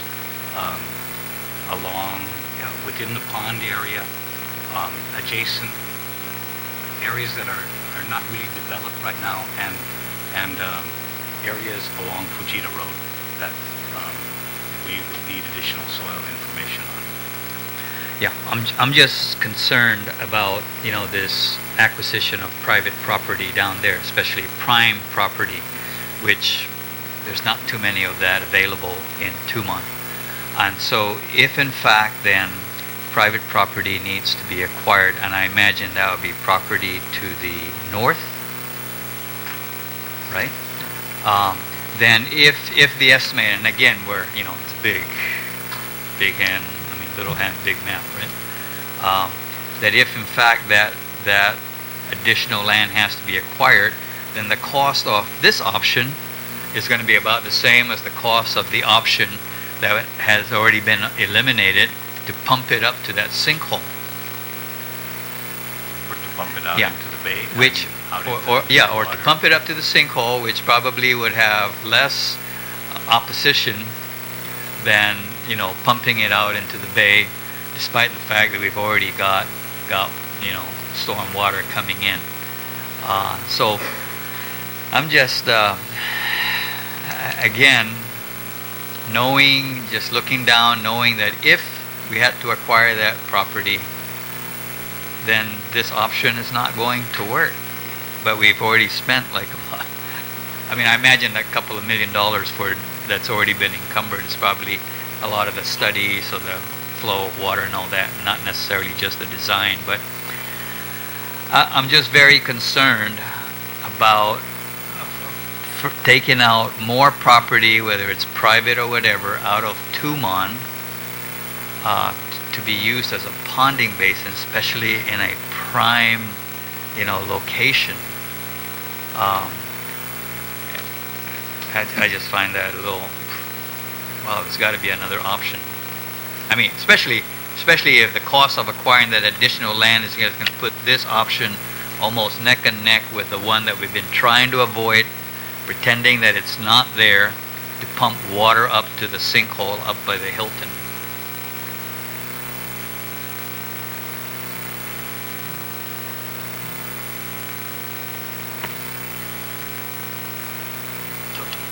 within the pond area, adjacent areas that are not really developed right now, and areas along Fujita Road that we would need additional soil information on. Yeah, I'm just concerned about, this acquisition of private property down there, especially prime property, which there's not too many of that available in Tumon. And so if in fact then private property needs to be acquired, and I imagine that would be property to the north, right? Then if the estimate, and again, it's big hand, little hand, big map, right? That if in fact that additional land has to be acquired, then the cost of this option is going to be about the same as the cost of the option that has already been eliminated to pump it up to that sinkhole. Or to pump it out into the bay? Or to pump it up to the sinkhole, which probably would have less opposition than, pumping it out into the bay, despite the fact that we've already got storm water coming in. So I'm just, again, looking down, knowing that if we had to acquire that property, then this option is not going to work. But we've already spent I imagine that couple of $1 million that's already been encumbered is probably a lot of the studies, so the flow of water and all that, not necessarily just the design. But I'm just very concerned about taking out more property, whether it's private or whatever, out of Tumon to be used as a ponding basin, especially in a prime, location. I just find that a little, there's got to be another option. Especially especially if the cost of acquiring that additional land is going to put this option almost neck and neck with the one that we've been trying to avoid, pretending that it's not there to pump water up to the sinkhole up by the Hilton.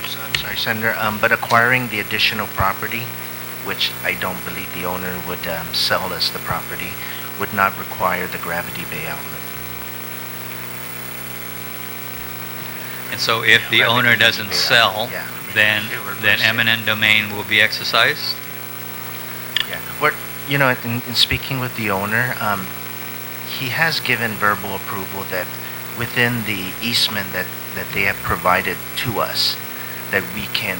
So, I'm sorry, Senator, but acquiring the additional property, which I don't believe the owner would sell us the property, would not require the Gravity Bay outlet. And so if the owner doesn't sell, Yeah. then It would then proceed. eminent domain will be exercised? Yeah, in speaking with the owner, he has given verbal approval that within the easement that they have provided to us, that we can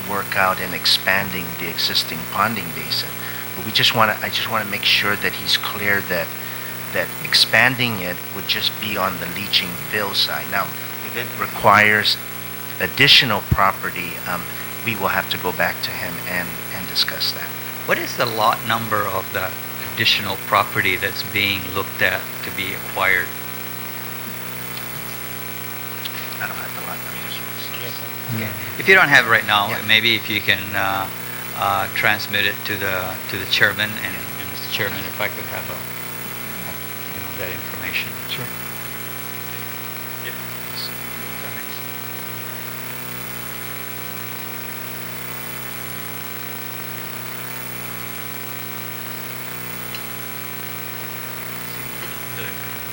work out in expanding the existing ponding basin. But I just want to make sure that he's clear that expanding it would just be on the leaching fill side. Now, if it requires additional property, we will have to go back to him and discuss that. What is the lot number of the additional property that's being looked at to be acquired? I don't have the lot numbers. Okay. If you don't have it right now, Yeah. maybe if you can transmit it to the chairman and Mr. Chairman, if I could have that information. Sure.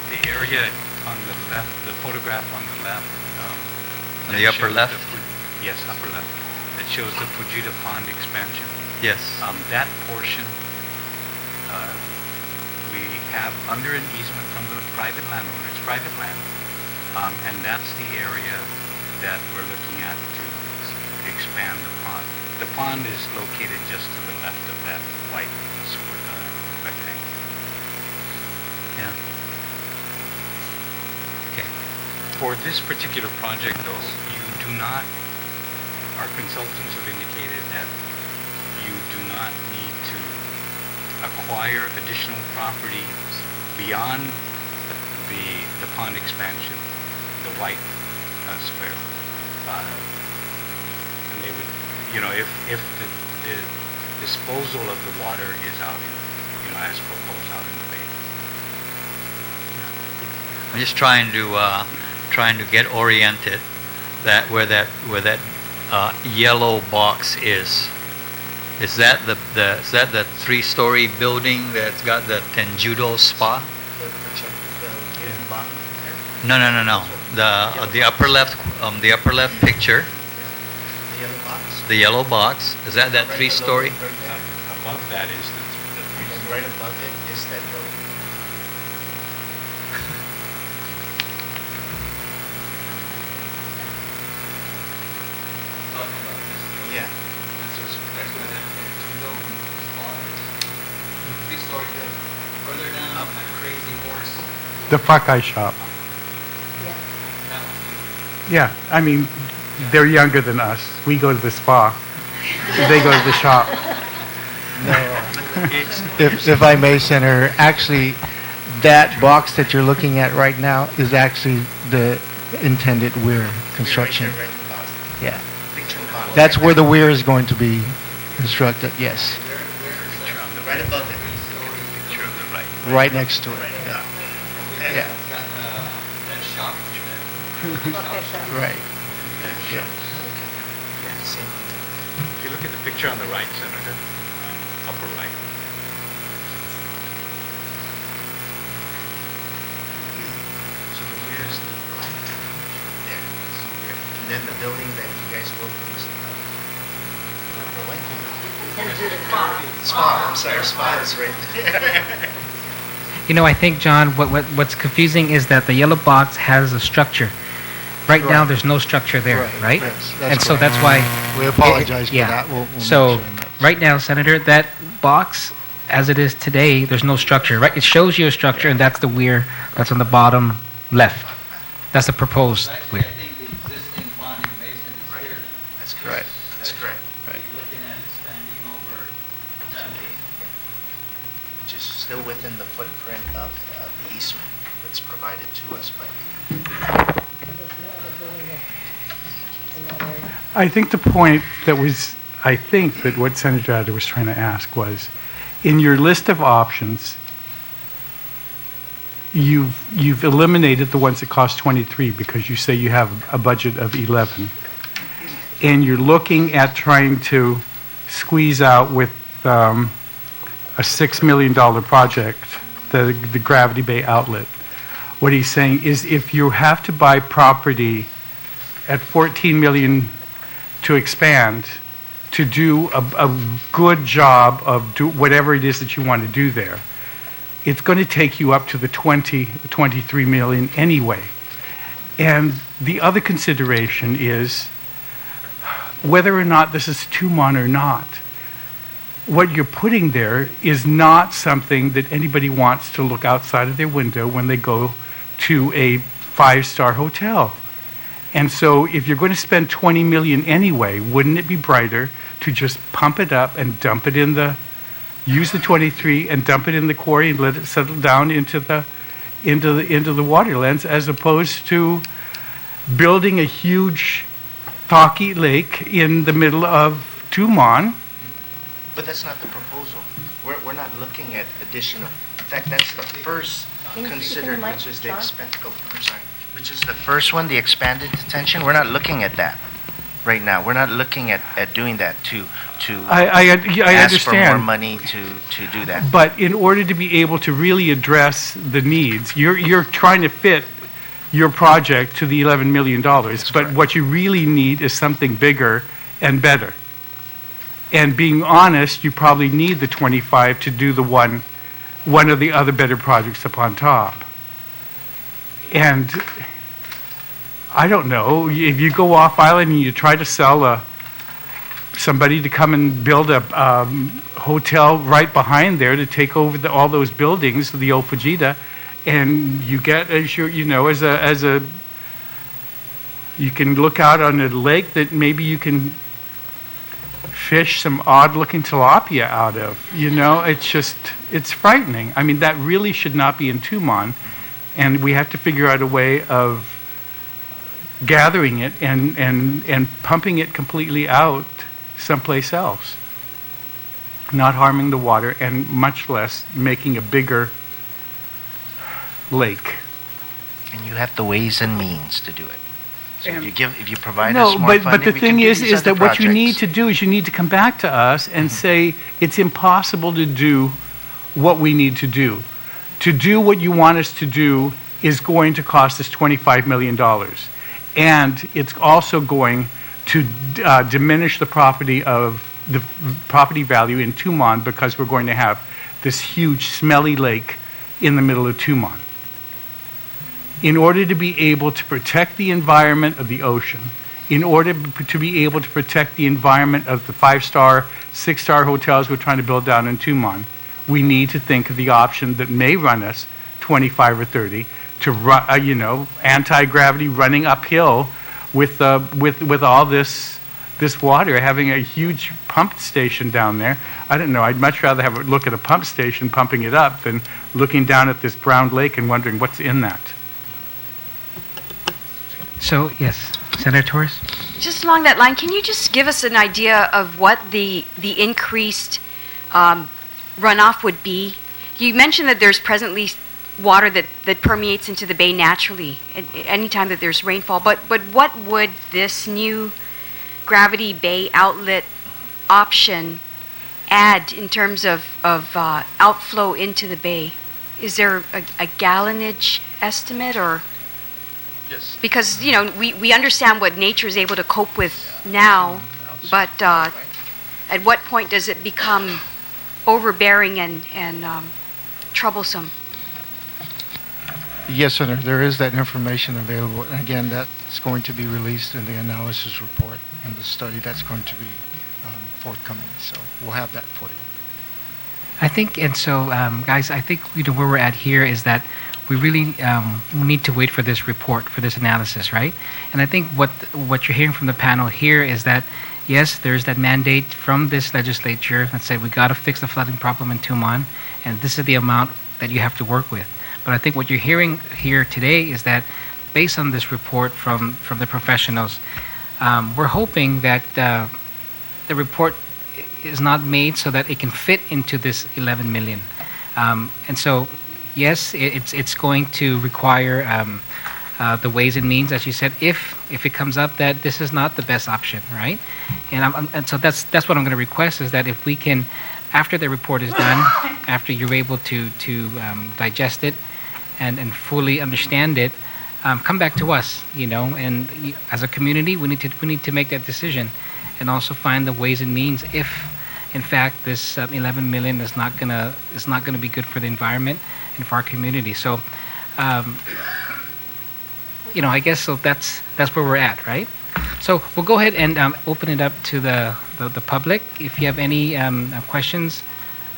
The area on the left, the photograph on the left. On that the upper shows left? Yes, upper left. That shows the Fujita Pond expansion. Yes. That portion, we have under an easement from the private landowner. It's private land. And that's the area that we're looking at to expand the pond. The pond is located just to the left of that white rectangle. Yeah. Okay. For this particular project, though, you do not, our consultants have indicated that you do not need to acquire additional property beyond the pond expansion, the white square. And they would, if the disposal of the water is out in, as proposed out in the bay. I'm just trying to get oriented that where that yellow box is. Is that the 3-story building that's got the Tenjudo spa? No. The upper left picture. The yellow box. Is that 3-story? Above that is the three. Right above it is that building. Yeah. That's where that Tenjudo spa is. 3-story building. Further down, that crazy horse. The Fakai shop. That one. Yeah, I mean, they're younger than us. We go to the spa. They go to the shop. If I may, Senator, actually, that box that you're looking at right now is actually the intended weir construction. Yeah. That's where the weir is going to be constructed, yes. Right above it. Picture of the right. Right next to it. Yeah. Yeah. That shop. Right. Yeah, same. If you look at the picture on the right, Senator, upper right. So the weir is there. And then the building that you guys built from the spa. I'm sorry, spa is right there. I think, John, what's confusing is that the yellow box has a structure. Right now, there's no structure there, right? Yes, And so correct. that's why. We apologize for yeah. that. We'll make So, sure that- right now, Senator, that box, as it is today, there's no structure, right? It shows you a structure, and that's the weir that's on the bottom left. That's the proposed weir. think the existing bonding basin is here. That's correct. That's correct. Right. Looking at expanding over is still within the footprint of the easement that's provided to us by the. I think the point that was, I think that what Senator Adder was trying to ask was, in your list of options, you've eliminated the ones that cost 23 because you say you have a budget of 11, and you're looking at trying to squeeze out with a $6 million project, the Gravity Bay outlet. What he's saying is if you have to buy property at $14 million to expand, to do a good job of do whatever it is that you want to do there, it's going to take you up to the 23 million anyway. And the other consideration is whether or not this is Tumon or not. What you're putting there is not something that anybody wants to look outside of their window when they go to a 5-star hotel. And so if you're going to spend 20 million anyway, wouldn't it be brighter to just pump it up and dump it in use the 23 and dump it in the quarry and let it settle down into the waterlands, as opposed to building a huge Taki lake in the middle of Tumon? But that's not the proposal. We're not looking at additional. In fact, that's the first considered, which is the which is the first one, the expanded detention. We're not looking at that right now. We're not looking at doing that to I ask understand. for more money to do that. But in order to be able to really address the needs, you're trying to fit your project to the $11 million. But correct. what you really need is something bigger and better. And being honest, you probably need the 25 to do the one of the other better projects up on top. And I don't know, if you go off island and you try to sell somebody to come and build a hotel right behind there to take over all those buildings, the old Fujita, and you get, you can look out on a lake that maybe you can fish some odd-looking tilapia out of. It's frightening. I mean, that really should not be in Tumon, and we have to figure out a way of gathering it and pumping it completely out someplace else, not harming the water, and much less making a bigger lake. And you have the ways and means to do it. So if you provide no, us more but funding, the we thing can do is these that other what you need projects. to do is you need to come back to us and say it's impossible to do what we need to do. To do what you want us to do is going to cost us $25 million. And it's also going to diminish the property value in Tumon, because we're going to have this huge smelly lake in the middle of Tumon. In order to be able to protect the environment of the ocean, in order to be able to protect the environment of the 5-star, 6-star hotels we're trying to build down in Tumon, we need to think of the option that may run us 25 or 30 to run, anti-gravity running uphill with all this water, having a huge pump station down there. I don't know. I'd much rather have a look at a pump station pumping it up than looking down at this brown lake and wondering what's in that. So, yes, Senator Torres? Just along that line, can you just give us an idea of what the increased runoff would be? You mentioned that there's presently water that permeates into the bay naturally at any time that there's rainfall, but what would this new Gravity Bay outlet option add in terms of outflow into the bay? Is there a gallonage estimate, or? Yes. Because, we understand what nature is able to cope with now, but at what point does it become overbearing and troublesome? Yes, Senator, there is that information available. And again, that's going to be released in the analysis report and the study that's going to be forthcoming. So we'll have that for you. I think, and so, guys, I think where we're at here is that we really need to wait for this report, for this analysis, right? And I think what you're hearing from the panel here is that yes, there's that mandate from this legislature that said we got to fix the flooding problem in Tumon, and this is the amount that you have to work with. But I think what you're hearing here today is that based on this report from the professionals, we're hoping that the report is not made so that it can fit into this 11 million. And so, yes, it's going to require the ways and means, as you said, if it comes up that this is not the best option, right? And so that's what I'm going to request, is that if we can, after the report is done, after you're able to digest it and fully understand it, come back to us, and as a community, we need to make that decision, and also find the ways and means if, in fact, this 11 million is not gonna be good for the environment and for our community. So, I guess so. That's where we're at, right? So we'll go ahead and open it up to the public. If you have any questions,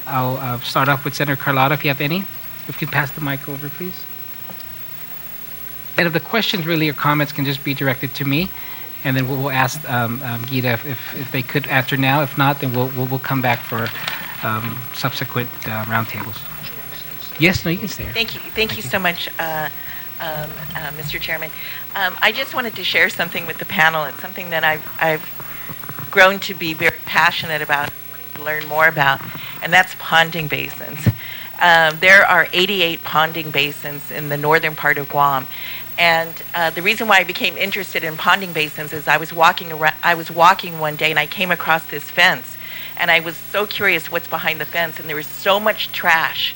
I'll start off with Senator Carlotta. If you have any, if you can pass the mic over, please. And if the questions really or comments can just be directed to me, and then we'll ask Gita if they could answer now. If not, then we'll come back for subsequent roundtables. Yes, no, you can stay here. Thank you so much, Mr. Chairman. I just wanted to share something with the panel. It's something that I've grown to be very passionate about, wanting to learn more about, and that's ponding basins. There are 88 ponding basins in the northern part of Guam. And the reason why I became interested in ponding basins is I was walking one day and I came across this fence, and I was so curious what's behind the fence, and there was so much trash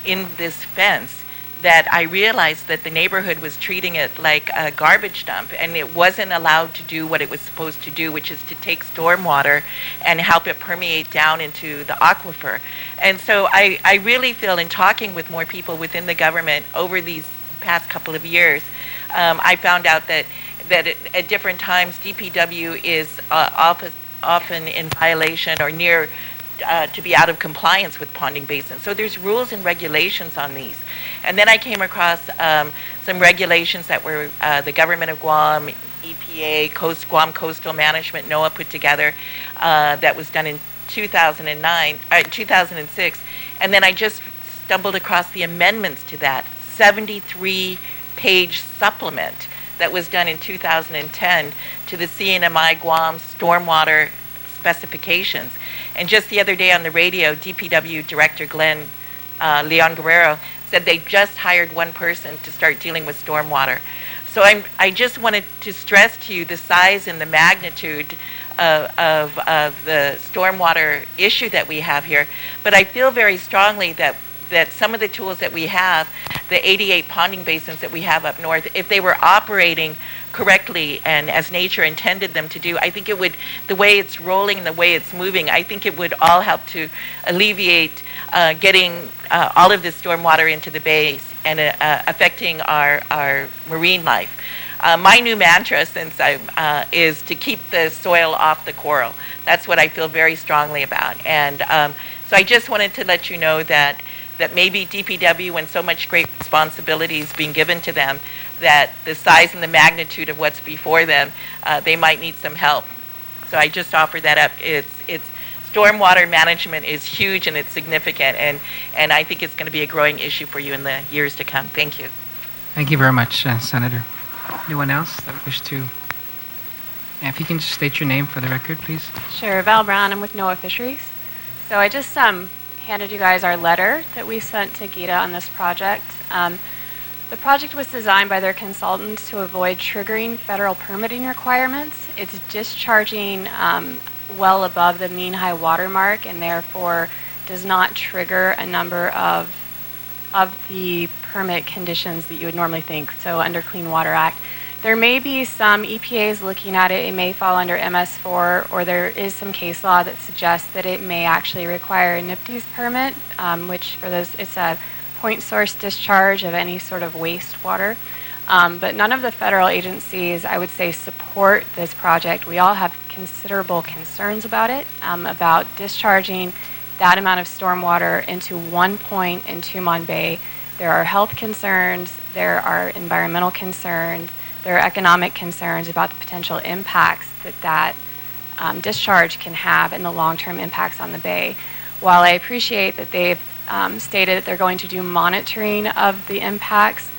in this fence that I realized that the neighborhood was treating it like a garbage dump, and it wasn't allowed to do what it was supposed to do, which is to take stormwater and help it permeate down into the aquifer. And so I really feel, in talking with more people within the government over these past couple of years, I found out that at different times DPW is often in violation or near to be out of compliance with ponding basins. So there's rules and regulations on these. And then I came across some regulations that were the government of Guam, EPA, Guam Coastal Management, Noaa put together, that was done in 2006. And then I just stumbled across the amendments to that 73-page supplement that was done in 2010 to the CNMI Guam stormwater specifications. And just the other day on the radio, DPW Director Leon Guerrero said they just hired one person to start dealing with stormwater. So I just wanted to stress to you the size and the magnitude of the stormwater issue that we have here. But I feel very strongly that some of the tools that we have, the 88 ponding basins that we have up north, if they were operating correctly and as nature intended them to do, I think it would, the way it's rolling and the way it's moving, I think it would all help to alleviate getting all of this stormwater into the bays and affecting our marine life. My new mantra since is to keep the soil off the coral. That's what I feel very strongly about. And so I just wanted to let you know that maybe DPW, when so much great responsibility is being given to them, that the size and the magnitude of what's before them, they might need some help. So I just offer that up. It's stormwater management is huge and it's significant, and I think it's going to be a growing issue for you in the years to come. Thank you. Thank you very much, Senator. Anyone else that wish to? If you can just state your name for the record, please. Sure, Val Brown. I'm with Noaa Fisheries. So I just handed you guys our letter that we sent to Gita on this project. The project was designed by their consultants to avoid triggering federal permitting requirements. It's discharging well above the mean high water mark, and therefore does not trigger a number of the permit conditions that you would normally think, so under Clean Water Act. There may be some EPAs looking at it, it may fall under MS4, or there is some case law that suggests that it may actually require a NPDES permit, which for those, it's a point source discharge of any sort of wastewater. But none of the federal agencies, I would say, support this project. We all have considerable concerns about it, about discharging that amount of stormwater into one point in Tumon Bay. There are health concerns, there are environmental concerns, there are economic concerns about the potential impacts that discharge can have and the long-term impacts on the bay. While I appreciate that they've stated that they're going to do monitoring of the impacts,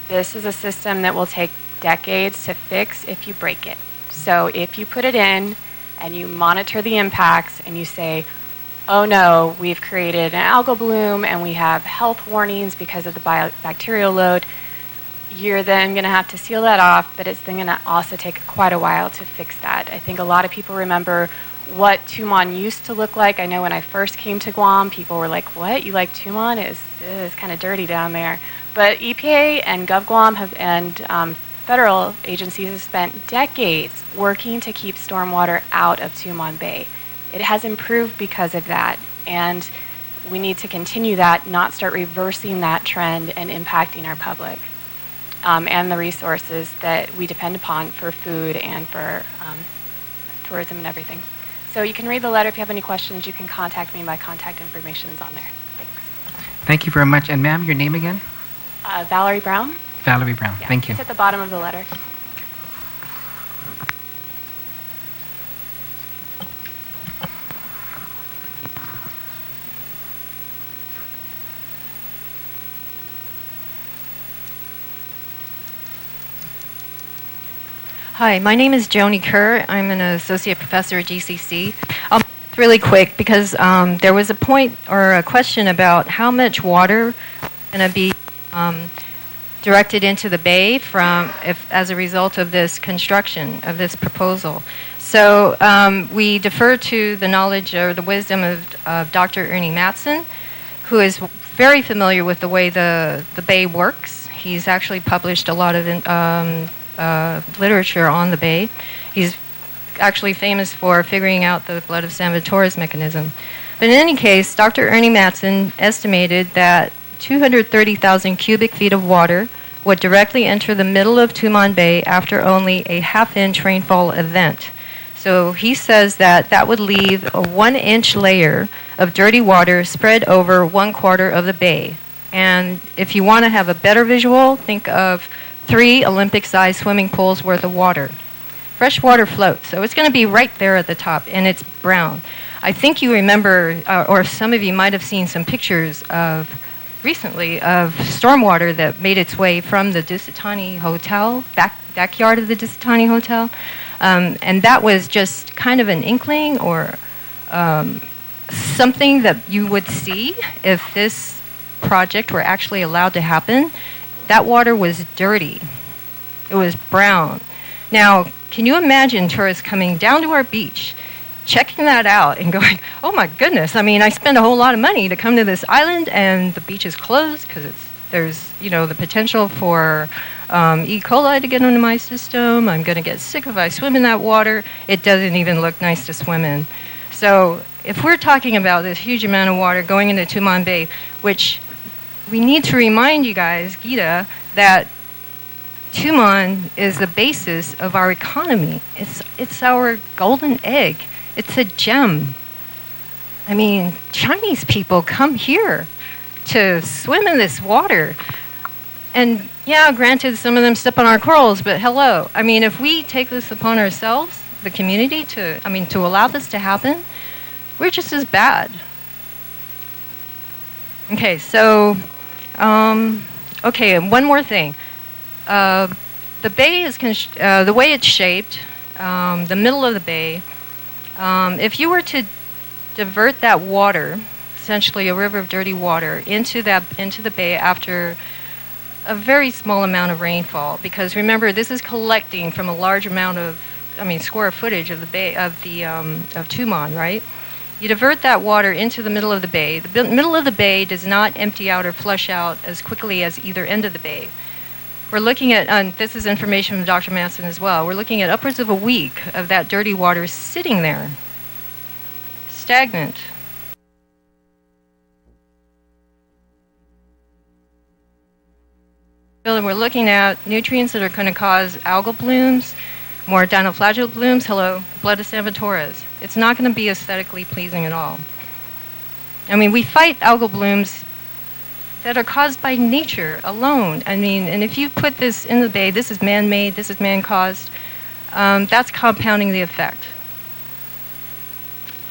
this is a system that will take decades to fix if you break it. So if you put it in and you monitor the impacts and you say, oh no, we've created an algal bloom and we have health warnings because of the bacterial load, you're then going to have to seal that off, but it's then going to also take quite a while to fix that. I think a lot of people remember what Tumon used to look like. I know when I first came to Guam, people were like, what, you like Tumon? It's kind of dirty down there. But EPA and GovGuam and federal agencies have spent decades working to keep stormwater out of Tumon Bay. It has improved because of that, and we need to continue that, not start reversing that trend and impacting our public and the resources that we depend upon for food and for tourism and everything. So you can read the letter. If you have any questions, you can contact me. My contact information is on there. Thanks. Thank you very much. And ma'am, your name again? Valerie Brown. Valerie Brown. Yeah, Thank you. It's at the bottom of the letter. Hi, my name is Joni Kerr. I'm an associate professor at GCC. I'll make this really quick because there was a point or a question about how much water is going to be directed into the bay as a result of this construction of this proposal. So we defer to the knowledge or the wisdom of Dr. Ernie Matson, who is very familiar with the way the bay works. He's actually published a lot of literature on the bay. He's actually famous for figuring out the flood of San Vitores mechanism. But in any case, Dr. Ernie Matson estimated that 230,000 cubic feet of water would directly enter the middle of Tumon Bay after only a half-inch rainfall event. So he says that would leave a 1-inch layer of dirty water spread over 1/4 of the bay. And if you want to have a better visual, think of 3 Olympic-sized swimming pools worth of water. Fresh water floats, so it's going to be right there at the top, and it's brown. I think you remember, or some of you might have seen some pictures recently of stormwater that made its way from the Disitani Hotel, backyard of the Disitani Hotel, and that was just kind of an inkling or something that you would see if this project were actually allowed to happen. That water was dirty. It was brown. Now, can you imagine tourists coming down to our beach, checking that out and going, oh my goodness, I mean, I spent a whole lot of money to come to this island and the beach is closed because there's the potential for E. coli to get into my system. I'm going to get sick if I swim in that water. It doesn't even look nice to swim in. So if we're talking about this huge amount of water going into Tumon Bay, which we need to remind you guys, Gita, that Tumon is the basis of our economy. It's our golden egg. It's a gem. I mean, Chinese people come here to swim in this water. And yeah, granted, some of them step on our corals, but hello. I mean, if we take this upon ourselves, the community, to allow this to happen, we're just as bad. Okay, so, and one more thing. The bay is, the way it's shaped, the middle of the bay, if you were to divert that water, essentially a river of dirty water, into the bay after a very small amount of rainfall, because remember, this is collecting from a large amount of, square footage of the bay, of Tumon, right? You divert that water into the middle of the bay. The middle of the bay does not empty out or flush out as quickly as either end of the bay. We're looking at, this is information from Dr. Manson as well, we're looking at upwards of a week of that dirty water sitting there, stagnant. And we're looking at nutrients that are going to cause algal blooms, more dinoflagellate blooms, blood of San Vitores. It's not going to be aesthetically pleasing at all. I mean, we fight algal blooms that are caused by nature alone. I mean, and if you put this in the bay, this is man-made, this is man-caused, that's compounding the effect.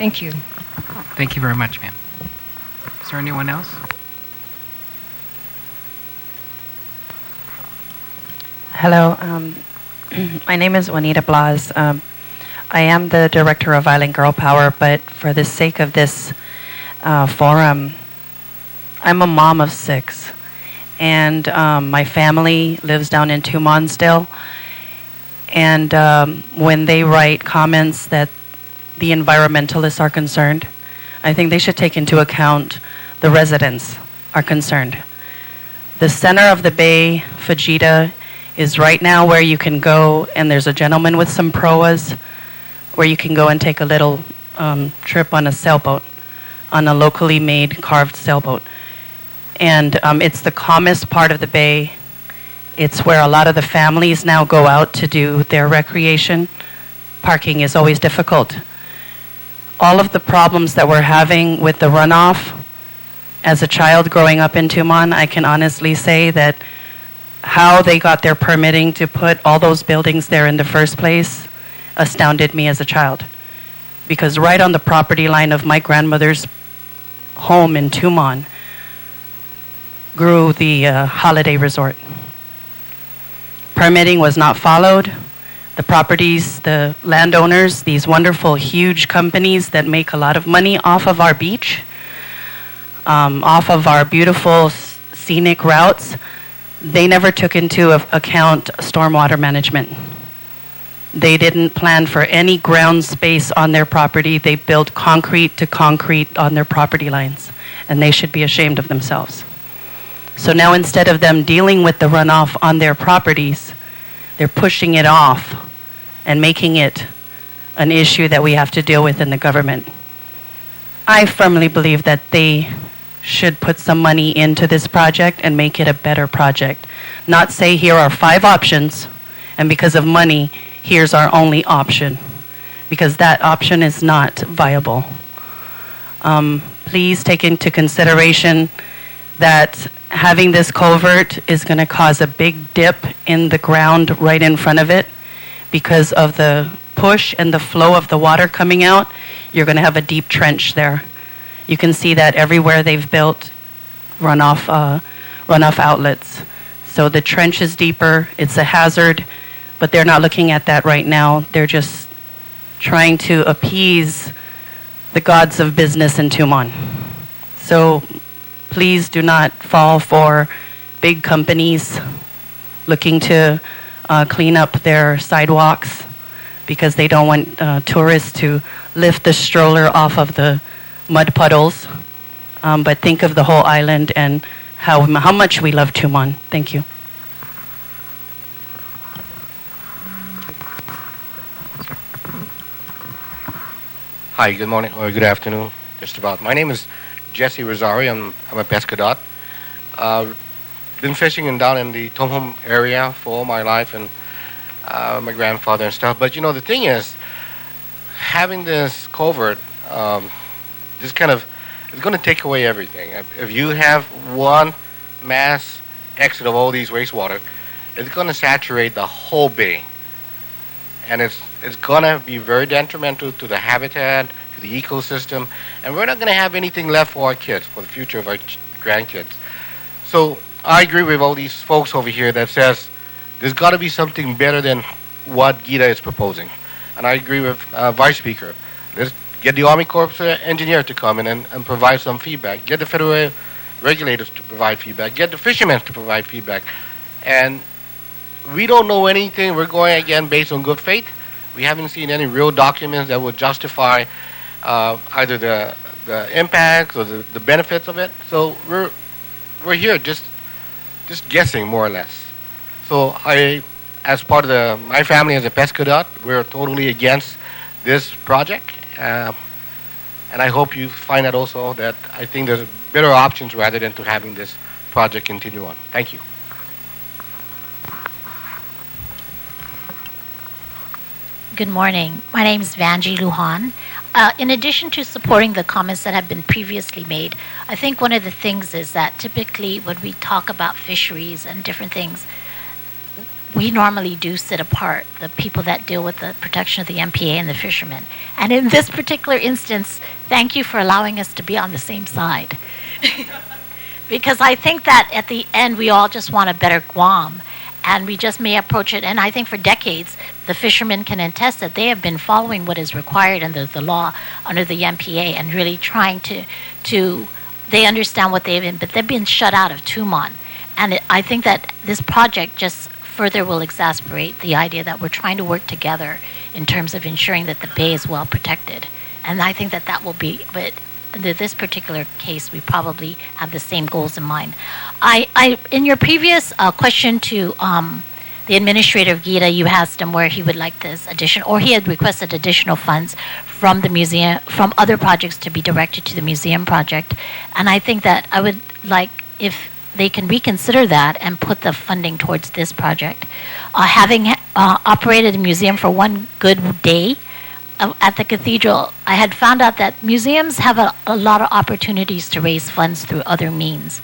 Thank you. Thank you very much, ma'am. Is there anyone else? Hello, my name is Juanita Blas. I am the director of Island Girl Power, but for the sake of this forum, I'm a mom of 6, and my family lives down in Tumon still. And when they write comments that the environmentalists are concerned, I think they should take into account the residents are concerned. The center of the bay, Fujita, is right now where you can go, and there's a gentleman with some proas where you can go and take a little trip on a sailboat, on a locally made carved sailboat. And it's the calmest part of the bay. It's where a lot of the families now go out to do their recreation. Parking is always difficult. All of the problems that we're having with the runoff, as a child growing up in Tumon, I can honestly say that how they got their permitting to put all those buildings there in the first place astounded me as a child. Because right on the property line of my grandmother's home in Tumon grew the holiday resort. Permitting was not followed. The properties, the landowners, these wonderful huge companies that make a lot of money off of our beach, off of our beautiful scenic routes, they never took into account stormwater management. They didn't plan for any ground space on their property. They built concrete to concrete on their property lines, and they should be ashamed of themselves. So now instead of them dealing with the runoff on their properties, they're pushing it off and making it an issue that we have to deal with in the government. I firmly believe that they should put some money into this project and make it a better project. Not say here are 5 options, and because of money, here's our only option, because that option is not viable. Please take into consideration that having this culvert is going to cause a big dip in the ground right in front of it. Because of the push and the flow of the water coming out, you're going to have a deep trench there. You can see that everywhere they've built runoff outlets. So the trench is deeper, it's a hazard, but they're not looking at that right now. They're just trying to appease the gods of business in Tumon. So please do not fall for big companies looking to clean up their sidewalks because they don't want tourists to lift the stroller off of the mud puddles. But think of the whole island and how much we love Tumon. Thank you. Hi, good morning or good afternoon, just about. My name is Jesse Rosario. I'm a pescador. Been fishing down in the Tumon area for all my life, and my grandfather and stuff. But you know, the thing is, having this culvert, this kind of, it's going to take away everything. If you have one mass exit of all these wastewater, it's going to saturate the whole bay. And it's going to be very detrimental to the habitat, to the ecosystem, and we're not going to have anything left for our kids, for the future of our grandkids. So I agree with all these folks over here that says there's got to be something better than what Gita is proposing. And I agree with Vice Speaker. Let's get the Army Corps engineer to come in and provide some feedback. Get the federal regulators to provide feedback. Get the fishermen to provide feedback. And we don't know anything. We're going again based on good faith. We haven't seen any real documents that would justify either the impacts or the benefits of it. So we're here just guessing more or less. So I, as part of my family as a pescador, we're totally against this project. And I hope you find that also, that I think there's better options rather than to having this project continue on. Thank you. Good morning. My name is Vanji Luhan. In addition to supporting the comments that have been previously made, I think one of the things is that typically when we talk about fisheries and different things, we normally do sit apart, the people that deal with the protection of the MPA and the fishermen. And in this particular instance, thank you for allowing us to be on the same side. Because I think that at the end, we all just want a better Guam. And we just may approach it. And I think for decades, the fishermen can attest that they have been following what is required under the law, under the MPA, and really trying to they understand what they've been, but they've been shut out of Tumon. And I think that this project just further will exasperate the idea that we're trying to work together in terms of ensuring that the bay is well protected. And I think that that will be, but in this particular case, we probably have the same goals in mind. In your previous question to the administrator of GITA, you asked him where he would like this addition, or he had requested additional funds from the museum, from other projects to be directed to the museum project. And I think that I would like if they can reconsider that and put the funding towards this project. Having operated the museum for one good day at the cathedral, I had found out that museums have a lot of opportunities to raise funds through other means.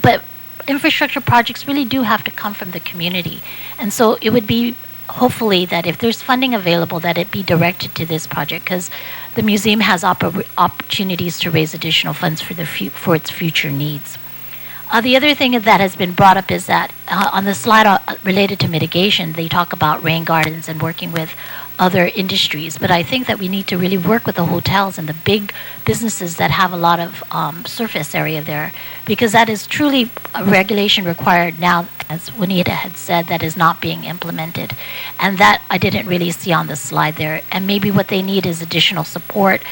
But infrastructure projects really do have to come from the community. And so it would be hopefully that if there's funding available, that it be directed to this project, because the museum has opportunities to raise additional funds for its future needs. The other thing that has been brought up is that on the slide related to mitigation, they talk about rain gardens and working with other industries. But I think that we need to really work with the hotels and the big businesses that have a lot of surface area there, because that is truly a regulation required now, as Juanita had said, that is not being implemented. And that I didn't really see on the slide there. And maybe what they need is additional support,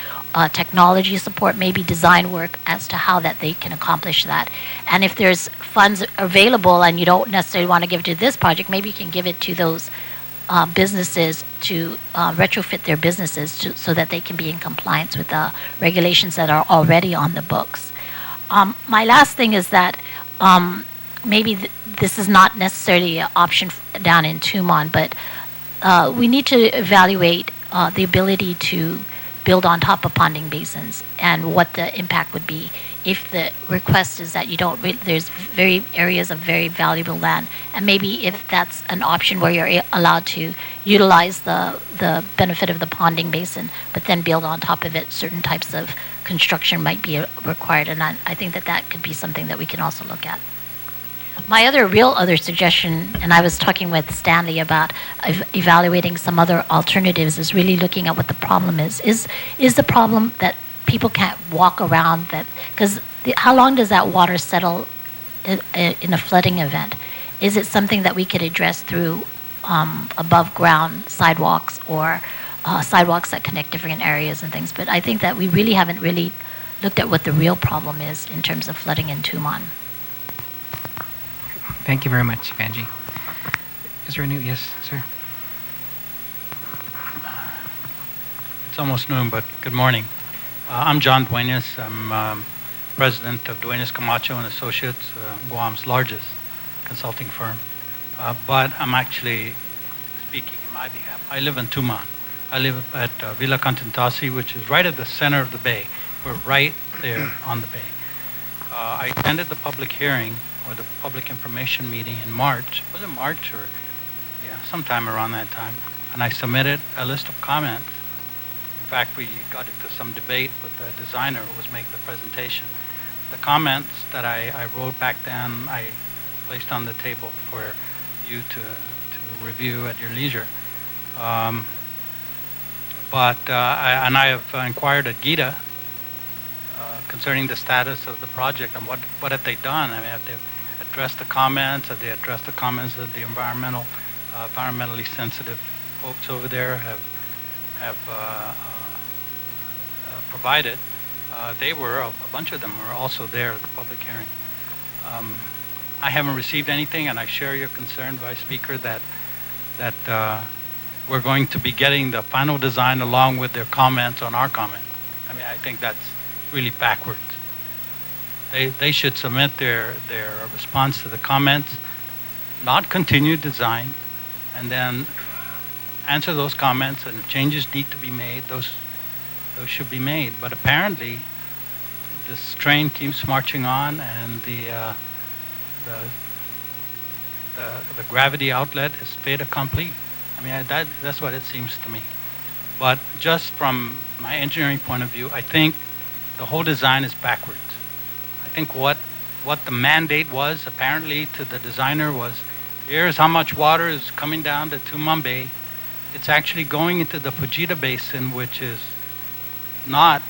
technology support, maybe design work as to how that they can accomplish that. And if there's funds available and you don't necessarily want to give it to this project, maybe you can give it to those businesses to retrofit their businesses so that they can be in compliance with the regulations that are already on the books. My last thing is that maybe this is not necessarily an option down in Tumon, but we need to evaluate the ability to build on top of ponding basins and what the impact would be if the request is that you don't, there's very areas of very valuable land, and maybe if that's an option where you're allowed to utilize the benefit of the ponding basin, but then build on top of it, certain types of construction might be required, and I think that that could be something that we can also look at. My other suggestion, and I was talking with Stanley about evaluating some other alternatives, is really looking at what the problem is. Is the problem that people can't walk around, that because how long does that water settle in a flooding event? Is it something that we could address through above ground sidewalks or sidewalks that connect different areas and things? But I think that we really haven't really looked at what the real problem is in terms of flooding in Tumon. Thank you very much, Vanji. Is there a new? Yes, sir. It's almost noon, but good morning. I'm John Duenas. I'm president of Duenas Camacho and Associates, Guam's largest consulting firm. But I'm actually speaking in my behalf. I live in Tumon. I live at Villa Contentasi, which is right at the center of the bay. We're right there on the bay. I attended the public hearing or the public information meeting in March. Was it March or sometime around that time? And I submitted a list of comments. In fact, we got into some debate with the designer who was making the presentation. The comments that I wrote back then, I placed on the table for you to review at your leisure. I have inquired at GITA concerning the status of the project and what have they done. I mean, have they addressed the comments? Have they addressed the comments that the environmentally sensitive folks over there have provided? A bunch of them were also there at the public hearing. I haven't received anything, and I share your concern, Vice Speaker, that we're going to be getting the final design along with their comments on our comment. I mean, I think that's really backwards. They should submit their response to the comments, not continue design, and then answer those comments, and if changes need to be made, those should be made. But apparently, this train keeps marching on, and the the gravity outlet is fait accompli. I mean, that's what it seems to me. But just from my engineering point of view, I think the whole design is backwards. I think what the mandate was apparently to the designer was, here's how much water is coming down to Tumon Bay. It's actually going into the Fujita Basin, which is not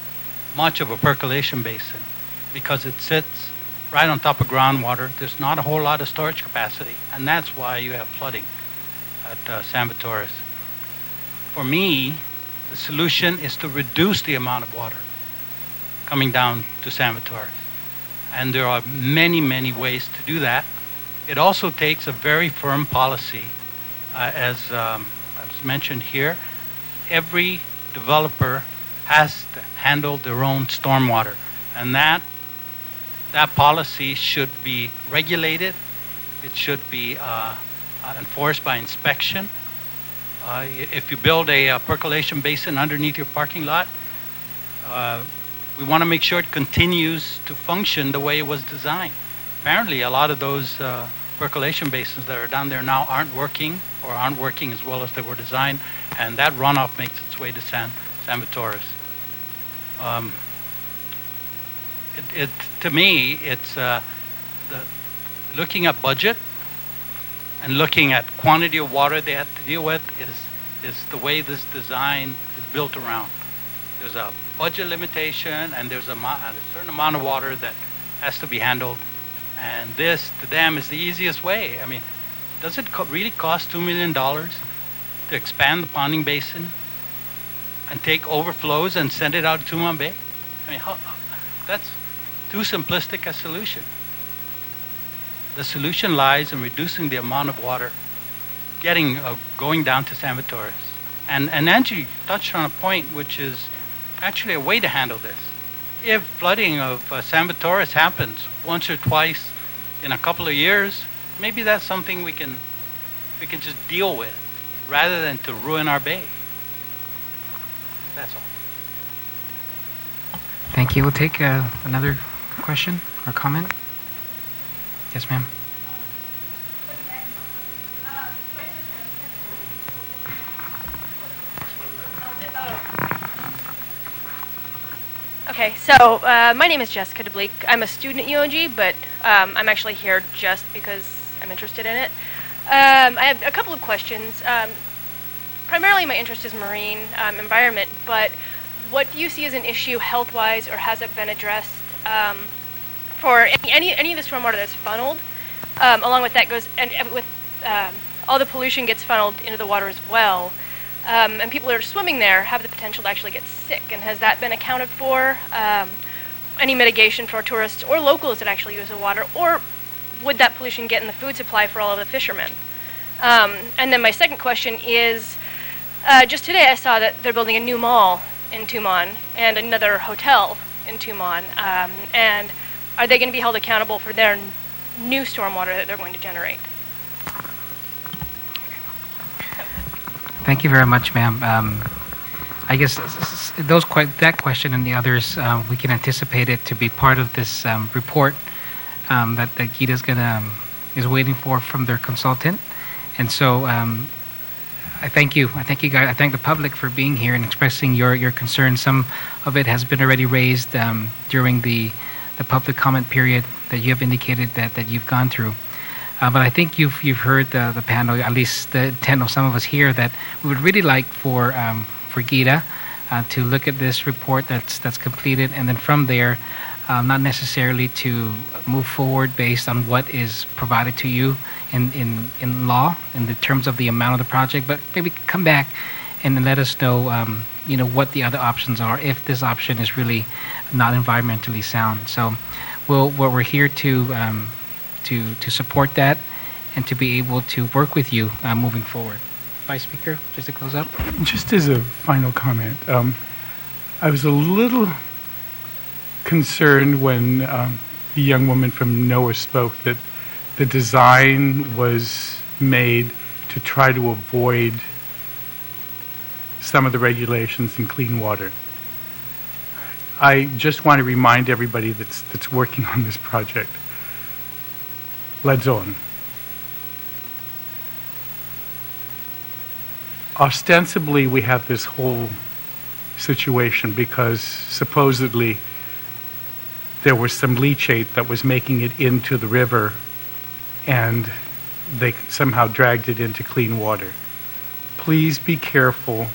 much of a percolation basin because it sits right on top of groundwater. There's not a whole lot of storage capacity, and that's why you have flooding at San Vitores. For me, the solution is to reduce the amount of water coming down to San Vitores. And there are many, many ways to do that. It also takes a very firm policy. As mentioned here, every developer has to handle their own stormwater. And that policy should be regulated. It should be enforced by inspection. If you build a percolation basin underneath your parking lot, we want to make sure it continues to function the way it was designed. Apparently, a lot of those percolation basins that are down there now aren't working as well as they were designed, and that runoff makes its way to San Vitores. To me, it's looking at budget and looking at quantity of water they have to deal with is the way this design is built around. There's a budget limitation, and there's a certain amount of water that has to be handled. And this, to them, is the easiest way. I mean, does it really cost $2 million to expand the ponding basin and take overflows and send it out to Tumon Bay? I mean, that's too simplistic a solution. The solution lies in reducing the amount of water going down to San Vitores. And Angie touched on a point which is actually a way to handle this. If flooding of San Vitores happens once or twice in a couple of years, maybe that's something we can just deal with rather than to ruin our bay. That's all. Thank you. We'll take another question or comment. Yes, ma'am. Okay, so my name is Jessica DeBleek. I'm a student at UNG, but I'm actually here just because I'm interested in it. I have a couple of questions. Primarily my interest is marine environment, but what do you see as an issue health-wise, or has it been addressed for any of the stormwater that's funneled? Along with that goes, and with all the pollution gets funneled into the water as well. And people that are swimming there have the potential to actually get sick. And has that been accounted for? Any mitigation for tourists or locals that actually use the water? Or would that pollution get in the food supply for all of the fishermen? And then my second question is, just today I saw that they're building a new mall in Tumon and another hotel in Tumon. And are they going to be held accountable for their new stormwater that they're going to generate? Thank you very much, ma'am. I guess that question and the others, we can anticipate it to be part of this report that GIDA is waiting for from their consultant. And so I thank you. I thank you guys. I thank the public for being here and expressing your concerns. Some of it has been already raised during the public comment period that you have indicated that you've gone through. But I think you've heard the panel, at least the intent of some of us here, that we would really like for GIDA to look at this report that's completed, and then from there, not necessarily to move forward based on what is provided to you in law in the terms of the amount of the project, but maybe come back and then let us know what the other options are if this option is really not environmentally sound. So we're here to support that and to be able to work with you moving forward. Vice Speaker, just to close up. Just as a final comment, I was a little concerned when the young woman from Noaa spoke that the design was made to try to avoid some of the regulations in clean water. I just want to remind everybody that's working on this project, lead zone. ostensibly we have this whole situation because supposedly there was some leachate that was making it into the river and they somehow dragged it into clean water. Please be careful.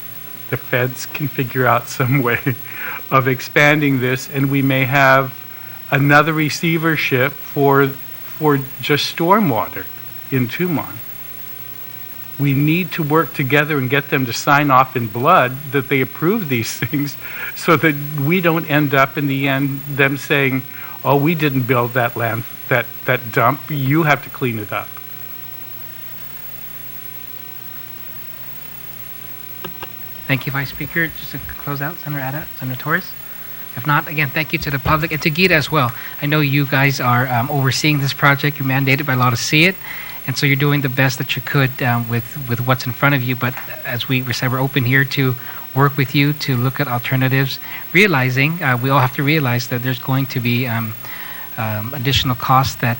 The feds can figure out some way of expanding this, and we may have another receivership for just stormwater in Tumon. We need to work together and get them to sign off in blood that they approve these things so that we don't end up in the end them saying, oh, we didn't build that that dump, you have to clean it up. Thank you, Vice Speaker. Just to close out, Senator Ada, Senator Torres. If not, again, thank you to the public and to Gita as well. I know you guys are overseeing this project. You're mandated by law to see it. And so you're doing the best that you could with what's in front of you. But as we said, we're open here to work with you to look at alternatives, realizing we all have to realize that there's going to be additional costs that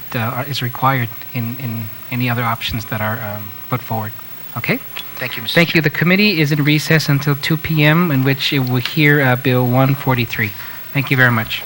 is required in any other options that are put forward. Okay? Thank you, Mr. Thank you. The committee is in recess until 2 p.m., in which it will hear Bill 143. Thank you very much.